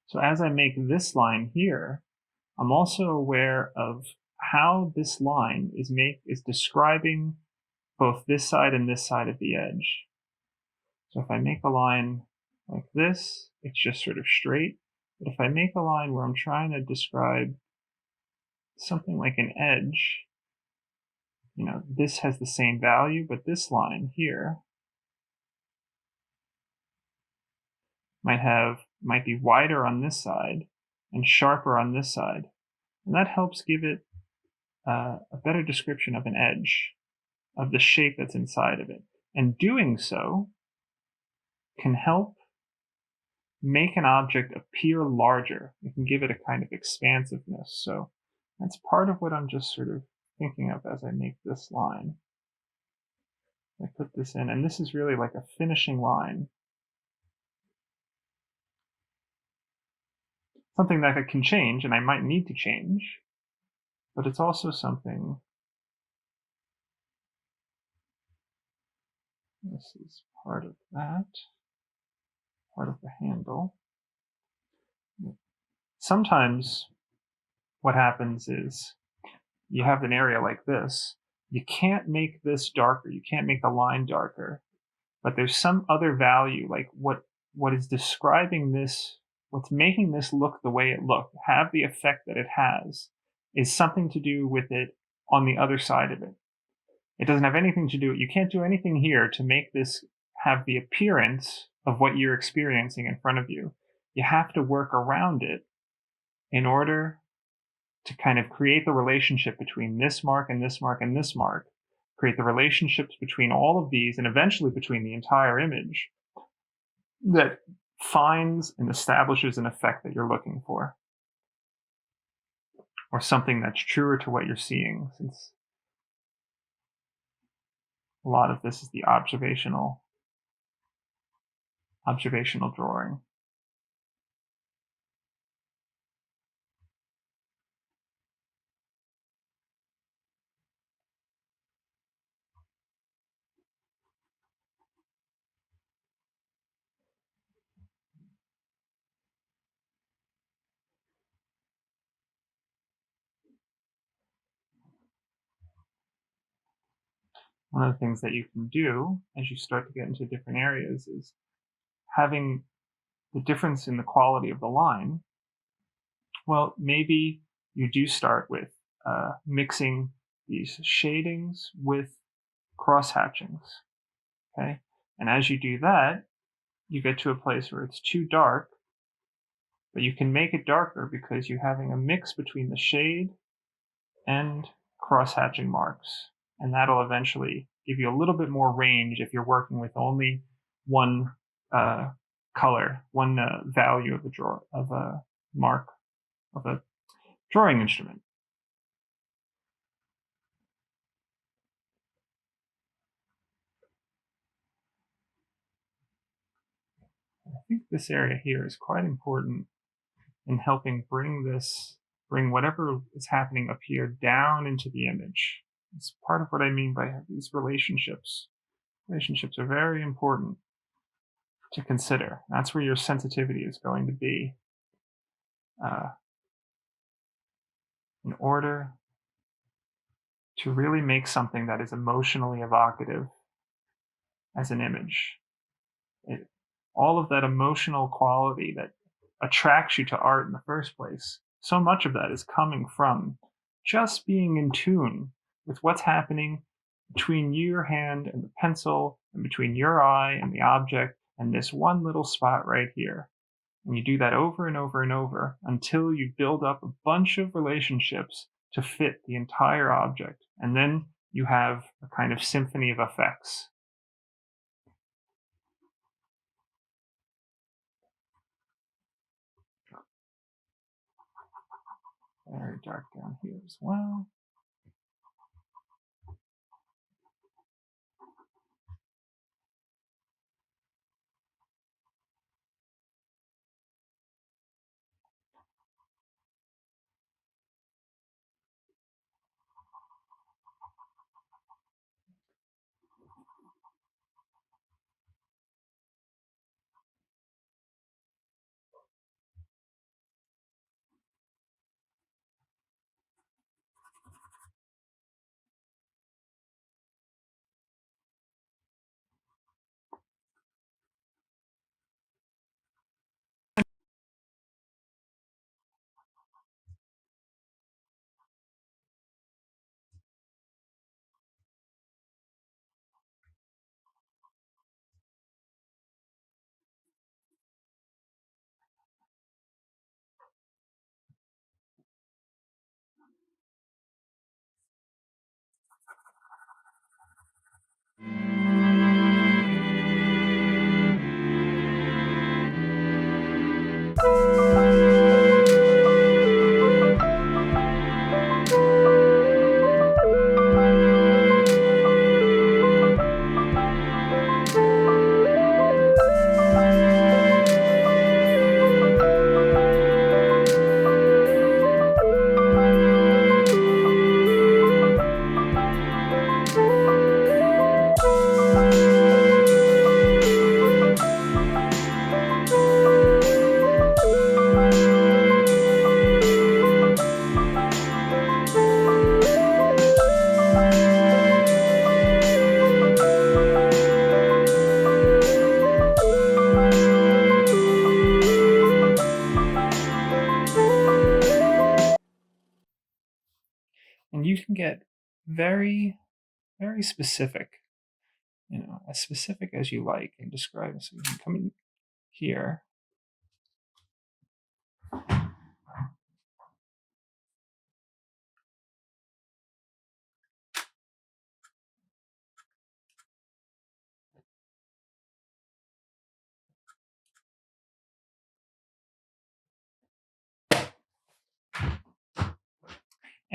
So as I make this line here, I'm also aware of how this line is describing both this side and this side of the edge. So if I make a line like this, it's just sort of straight. But if I make a line where I'm trying to describe something like an edge, this has the same value, but this line here might be wider on this side and sharper on this side. And that helps give it a better description of an edge, of the shape that's inside of it. And doing so can help make an object appear larger. It can give it a kind of expansiveness. So that's part of what I'm just sort of thinking of as I make this line. I put this in, and this is really like a finishing line. Something that I can change, and I might need to change, but it's also something. This is part of that, part of the handle. Sometimes what happens is you have an area like this. You can't make this darker. You can't make the line darker, but there's some other value, like what is describing this, what's making this look the way it looked, have the effect that it has, is something to do with it on the other side of it. It doesn't have anything to do, you can't do anything here to make this have the appearance of what you're experiencing in front of you. You have to work around it in order to kind of create the relationship between this mark and this mark and this mark, create the relationships between all of these and eventually between the entire image that finds and establishes an effect that you're looking for, or something that's truer to what you're seeing, since a lot of this is the observational drawing. One of the things that you can do as you start to get into different areas is having the difference in the quality of the line. Well, maybe you do start with mixing these shadings with cross hatchings, okay? And as you do that, you get to a place where it's too dark, but you can make it darker because you're having a mix between the shade and cross hatching marks. And that'll eventually give you a little bit more range if you're working with only one color, one value of a mark of a drawing instrument. I think this area here is quite important in helping bring whatever is happening up here down into the image. It's part of what I mean by these relationships. Relationships are very important to consider. That's where your sensitivity is going to be in order to really make something that is emotionally evocative as an image. All of that emotional quality that attracts you to art in the first place, so much of that is coming from just being in tune with what's happening between your hand and the pencil, and between your eye and the object, and this one little spot right here. And you do that over and over and over until you build up a bunch of relationships to fit the entire object. And then you have a kind of symphony of effects. Very dark down here as well. very, very specific, as specific as you like, and describe it. So you can come in here.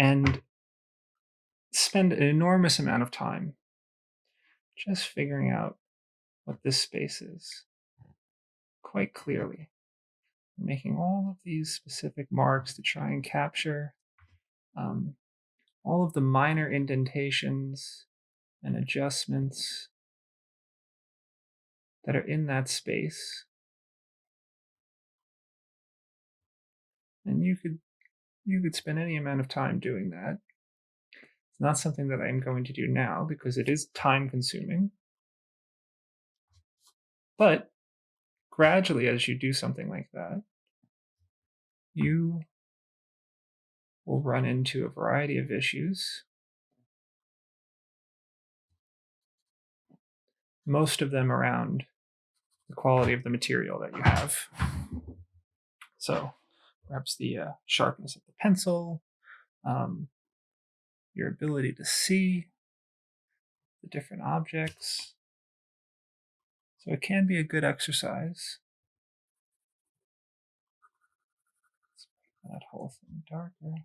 And spend an enormous amount of time just figuring out what this space is quite clearly, making all of these specific marks to try and capture all of the minor indentations and adjustments that are in that space. And you could spend any amount of time doing that. It's not something that I'm going to do now because it is time consuming. But gradually, as you do something like that, you will run into a variety of issues. Most of them around the quality of the material that you have. So perhaps the sharpness of the pencil, your ability to see the different objects. So it can be a good exercise. Let's make that whole thing darker.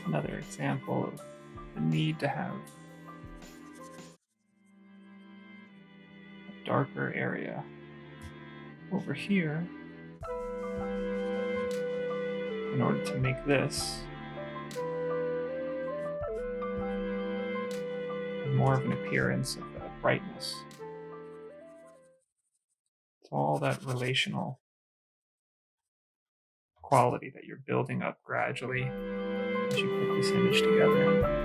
Another example of the need to have a darker area over here in order to make this more of an appearance of brightness. It's all that relational quality that you're building up gradually as you put this image together.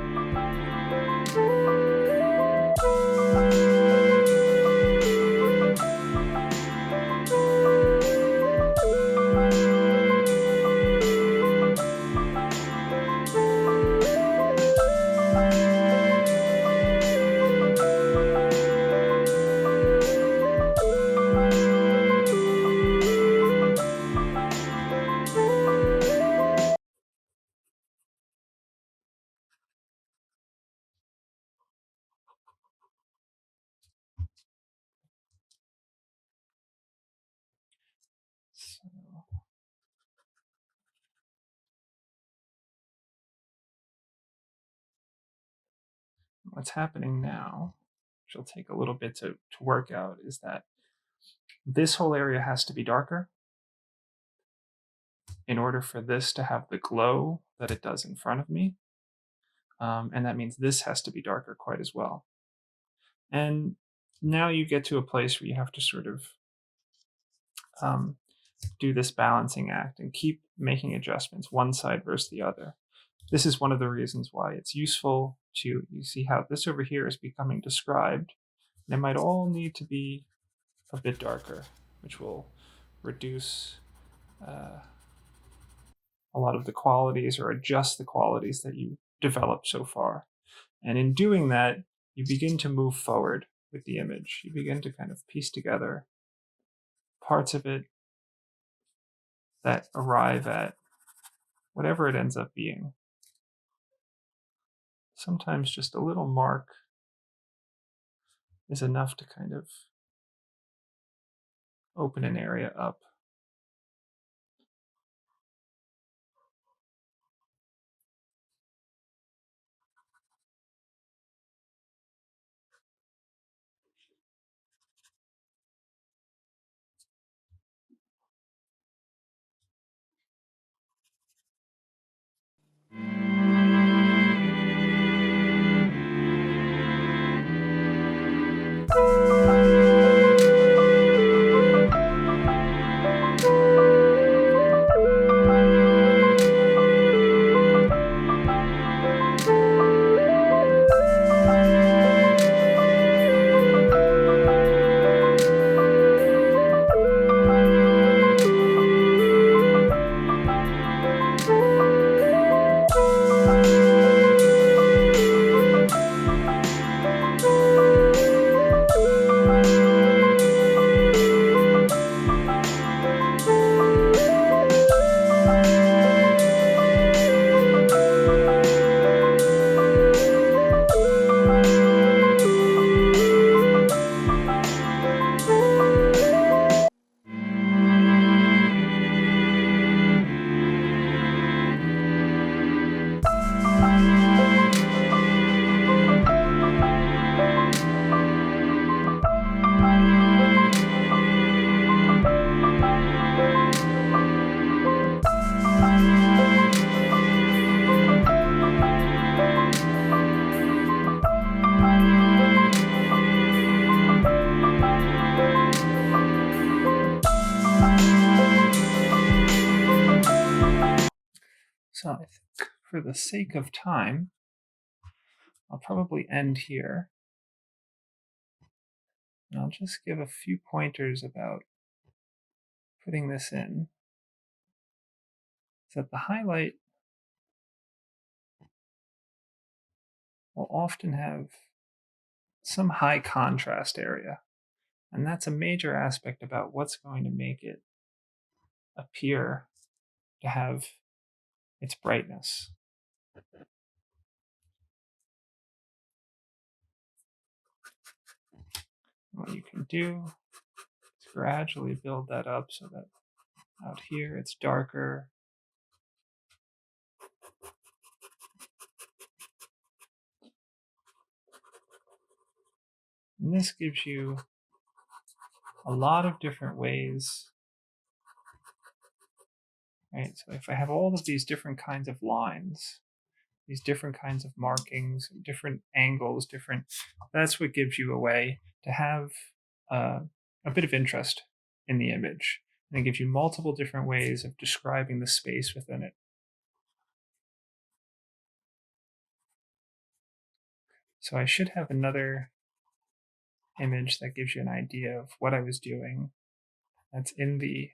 So, what's happening now, which will take a little bit to work out, is that this whole area has to be darker in order for this to have the glow that it does in front of me. And that means this has to be darker quite as well. And now you get to a place where you have to sort of do this balancing act and keep making adjustments one side versus the other. This is one of the reasons why it's useful to, you see how this over here is becoming described. They might all need to be a bit darker, which will reduce a lot of the qualities or adjust the qualities that you developed so far. And in doing that, you begin to move forward with the image. You begin to kind of piece together parts of it that arrive at whatever it ends up being. Sometimes just a little mark is enough to kind of open an area up. So I think for the sake of time, I'll probably end here. And I'll just give a few pointers about putting this in. So that the highlight will often have some high contrast area. And that's a major aspect about what's going to make it appear to have its brightness. What you can do is gradually build that up so that out here it's darker. And this gives you a lot of different ways. Right? So if I have all of these different kinds of lines, these different kinds of markings, different angles, that's what gives you a way to have a bit of interest in the image. And it gives you multiple different ways of describing the space within it. So I should have another image that gives you an idea of what I was doing. That's in the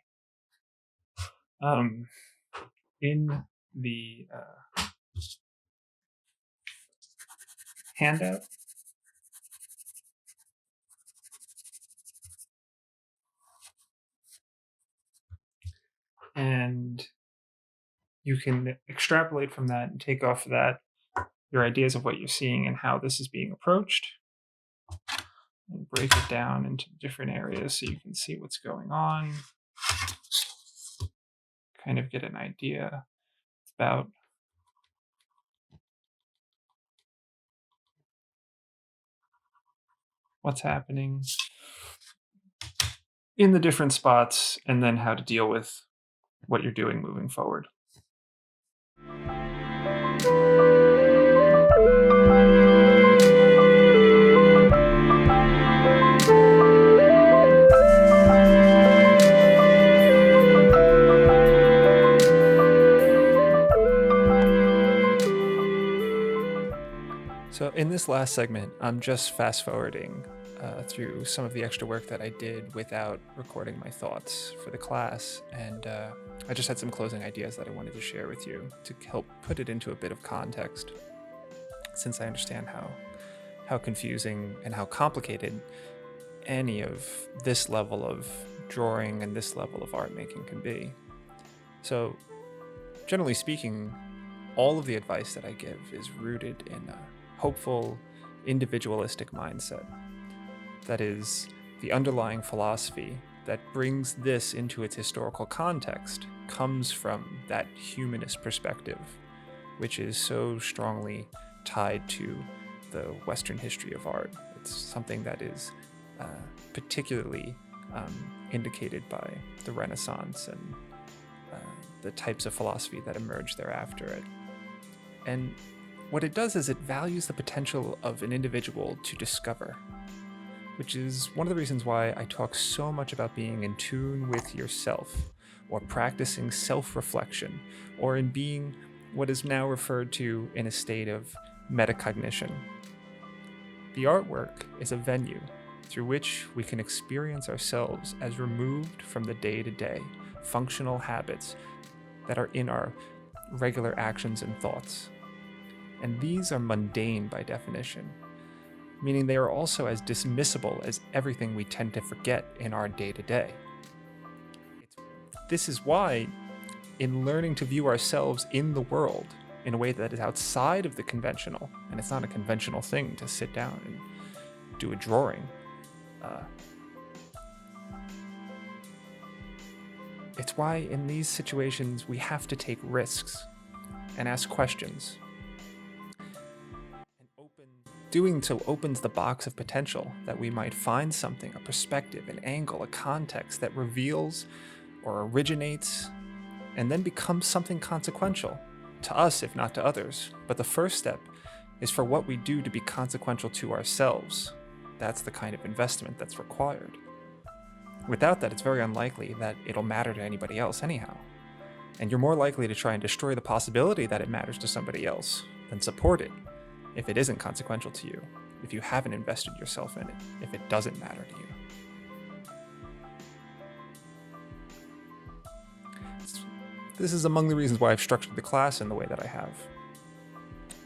handout. And you can extrapolate from that and take off that your ideas of what you're seeing and how this is being approached, and break it down into different areas so you can see what's going on, kind of get an idea about what's happening in the different spots, and then how to deal with what you're doing moving forward. So in this last segment, I'm just fast forwarding through some of the extra work that I did without recording my thoughts for the class, and I just had some closing ideas that I wanted to share with you to help put it into a bit of context, since I understand how confusing and how complicated any of this level of drawing and this level of art making can be. So, generally speaking, all of the advice that I give is rooted in a hopeful, individualistic mindset. That is, the underlying philosophy that brings this into its historical context comes from that humanist perspective, which is so strongly tied to the Western history of art. It's something that is particularly indicated by the Renaissance and the types of philosophy that emerged thereafter. And what it does is it values the potential of an individual to discover, which is one of the reasons why I talk so much about being in tune with yourself, or practicing self-reflection, or in being what is now referred to in a state of metacognition. The artwork is a venue through which we can experience ourselves as removed from the day-to-day functional habits that are in our regular actions and thoughts. And these are mundane by definition, meaning they are also as dismissible as everything we tend to forget in our day-to-day. This is why, in learning to view ourselves in the world in a way that is outside of the conventional, and it's not a conventional thing to sit down and do a drawing, it's why in these situations we have to take risks and ask questions. Doing so opens the box of potential that we might find something, a perspective, an angle, a context that reveals or originates and then becomes something consequential to us, if not to others. But the first step is for what we do to be consequential to ourselves. That's the kind of investment that's required. Without that, it's very unlikely that it'll matter to anybody else anyhow. And you're more likely to try and destroy the possibility that it matters to somebody else than support it if it isn't consequential to you, if you haven't invested yourself in it, if it doesn't matter to you. This is among the reasons why I've structured the class in the way that I have.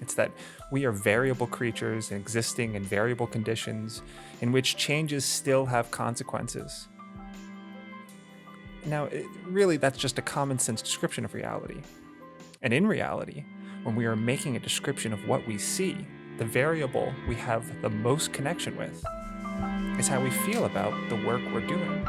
It's that we are variable creatures existing in variable conditions in which changes still have consequences. Now, really, that's just a common sense description of reality. And in reality, when we are making a description of what we see, the variable we have the most connection with is how we feel about the work we're doing.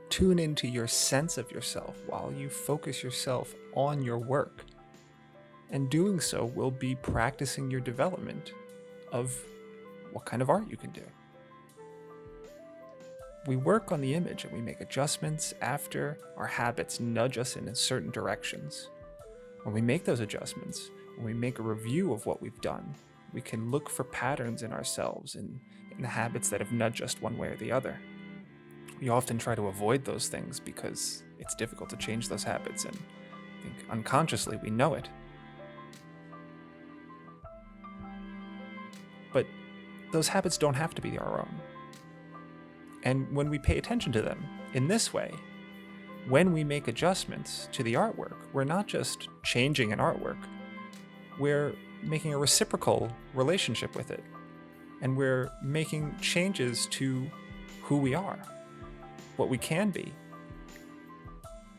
Tune into your sense of yourself while you focus yourself on your work. And doing so will be practicing your development of what kind of art you can do. We work on the image and we make adjustments after our habits nudge us in certain directions. When we make those adjustments, when we make a review of what we've done, we can look for patterns in ourselves and in the habits that have nudged us one way or the other. We often try to avoid those things because it's difficult to change those habits, and I think unconsciously we know it. But those habits don't have to be our own. And when we pay attention to them in this way, when we make adjustments to the artwork, we're not just changing an artwork, we're making a reciprocal relationship with it. And we're making changes to who we are, what we can be.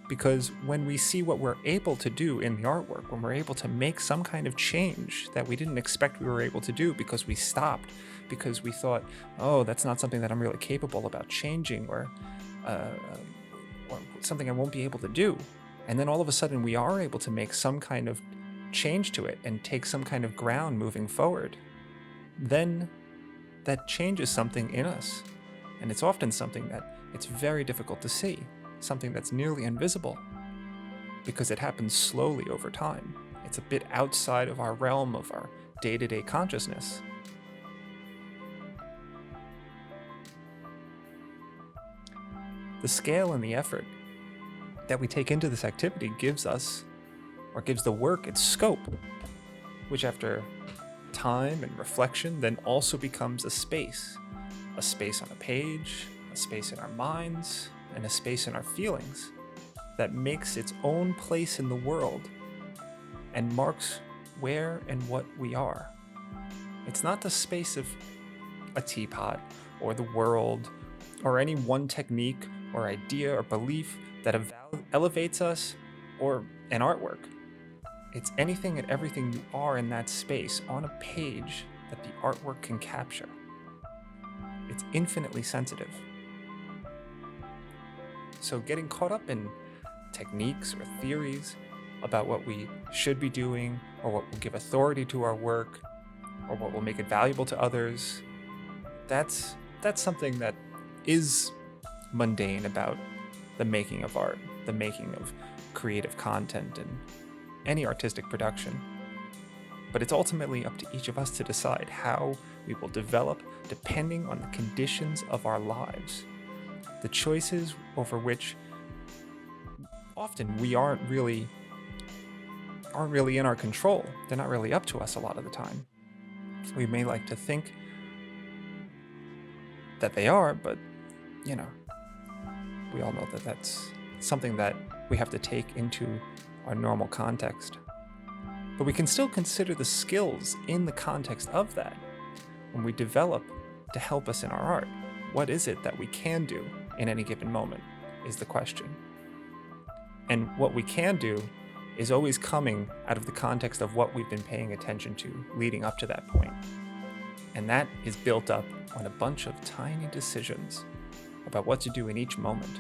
Because when we see what we're able to do in the artwork, when we're able to make some kind of change that we didn't expect we were able to do because we stopped, because we thought, oh, that's not something that I'm really capable about changing, or something I won't be able to do. And then all of a sudden we are able to make some kind of change to it and take some kind of ground moving forward. Then that changes something in us. And it's often something that it's very difficult to see, something that's nearly invisible, because it happens slowly over time. It's a bit outside of our realm of our day-to-day consciousness. The scale and the effort that we take into this activity gives us, or gives the work, its scope, which after time and reflection then also becomes a space on a page, a space in our minds, and a space in our feelings that makes its own place in the world and marks where and what we are. It's not the space of a teapot or the world or any one technique or idea or belief that elevates us or an artwork. It's anything and everything you are in that space on a page that the artwork can capture. It's infinitely sensitive. So getting caught up in techniques or theories about what we should be doing, or what will give authority to our work, or what will make it valuable to others, that's something that is mundane about the making of art, the making of creative content and any artistic production. But it's ultimately up to each of us to decide how we will develop depending on the conditions of our lives. The choices over which often we aren't really in our control. They're not really up to us a lot of the time. We may like to think that they are, but we all know that that's something that we have to take into our normal context. But we can still consider the skills in the context of that when we develop to help us in our art. What is it that we can do in any given moment is the question. And what we can do is always coming out of the context of what we've been paying attention to leading up to that point. And that is built up on a bunch of tiny decisions about what to do in each moment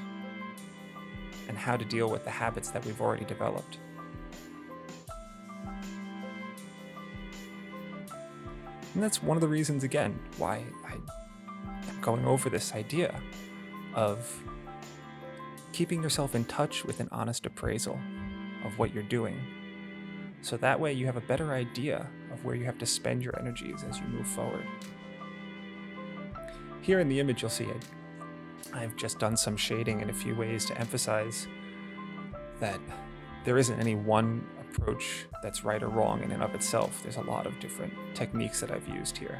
and how to deal with the habits that we've already developed. And that's one of the reasons, again, why I'm going over this idea of keeping yourself in touch with an honest appraisal of what you're doing. So that way you have a better idea of where you have to spend your energies as you move forward. Here in the image you'll see I've just done some shading in a few ways to emphasize that there isn't any one approach that's right or wrong in and of itself. There's a lot of different techniques that I've used here.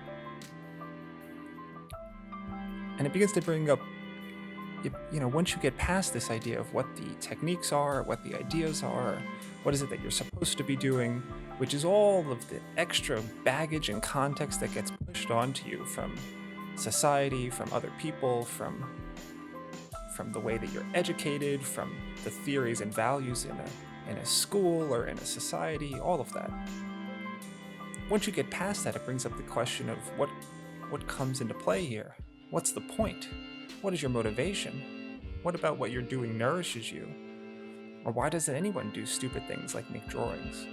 And it begins to bring up, once you get past this idea of what the techniques are, what the ideas are, what is it that you're supposed to be doing, which is all of the extra baggage and context that gets pushed onto you from society, from other people, from the way that you're educated, from the theories and values in a school or in a society, all of that. Once you get past that, it brings up the question of what comes into play here. What's the point? What is your motivation? What about what you're doing nourishes you? Or why doesn't anyone do stupid things like make drawings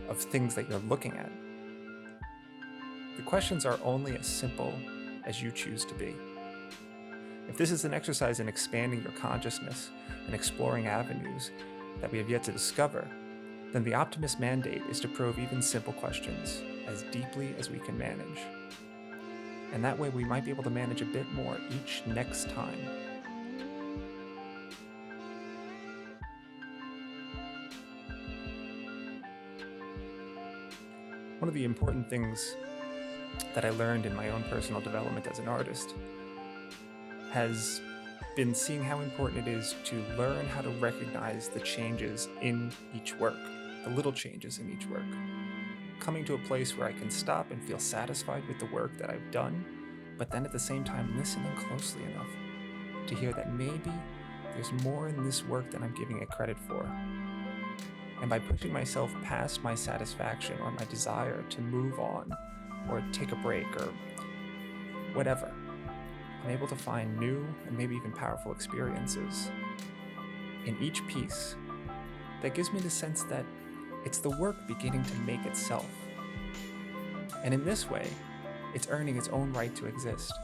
of things that you're looking at? The questions are only as simple as you choose to be. If this is an exercise in expanding your consciousness and exploring avenues that we have yet to discover, then the optimist mandate is to probe even simple questions as deeply as we can manage. And that way we might be able to manage a bit more each next time. One of the important things that I learned in my own personal development as an artist has been seeing how important it is to learn how to recognize the changes in each work, the little changes in each work. Coming to a place where I can stop and feel satisfied with the work that I've done, but then at the same time listening closely enough to hear that maybe there's more in this work than I'm giving it credit for. And by pushing myself past my satisfaction or my desire to move on or take a break or whatever, I'm able to find new and maybe even powerful experiences in each piece that gives me the sense that it's the work beginning to make itself. And in this way, it's earning its own right to exist.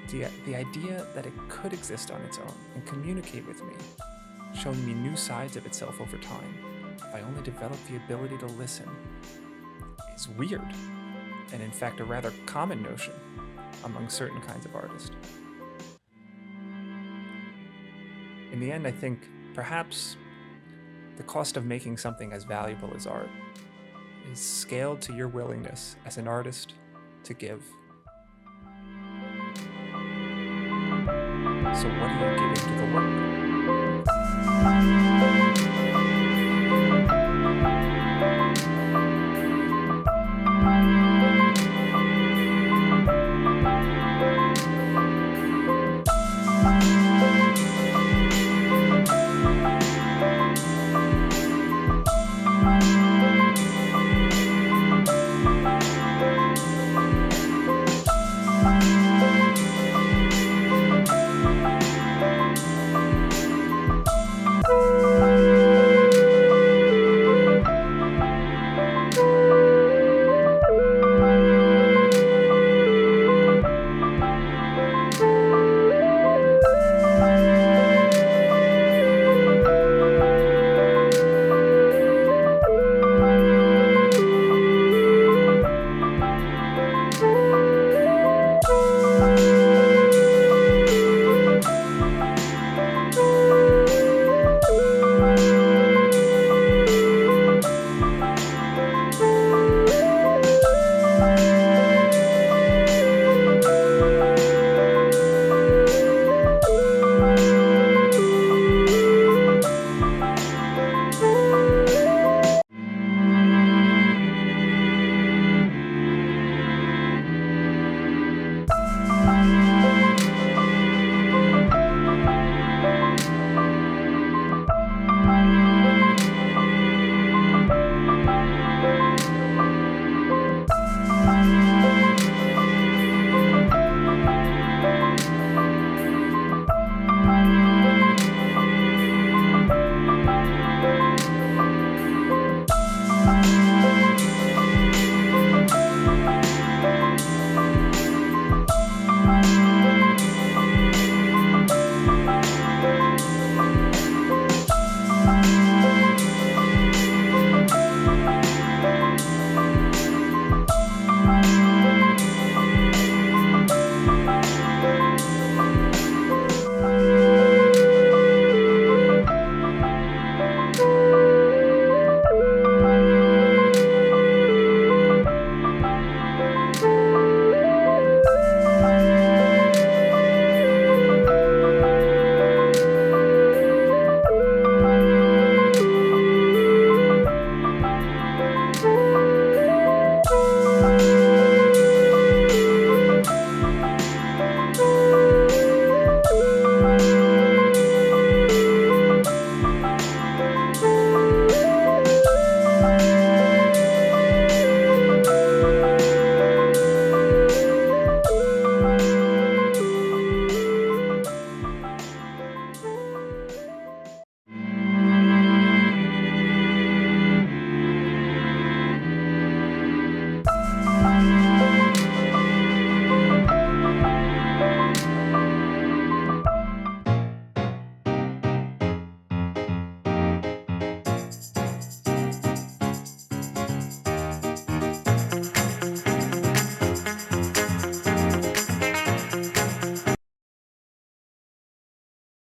The idea that it could exist on its own and communicate with me, showing me new sides of itself over time, if I only develop the ability to listen, is weird, and in fact a rather common notion among certain kinds of artists. In the end, I think perhaps the cost of making something as valuable as art is scaled to your willingness as an artist to give. So what are you giving to the work?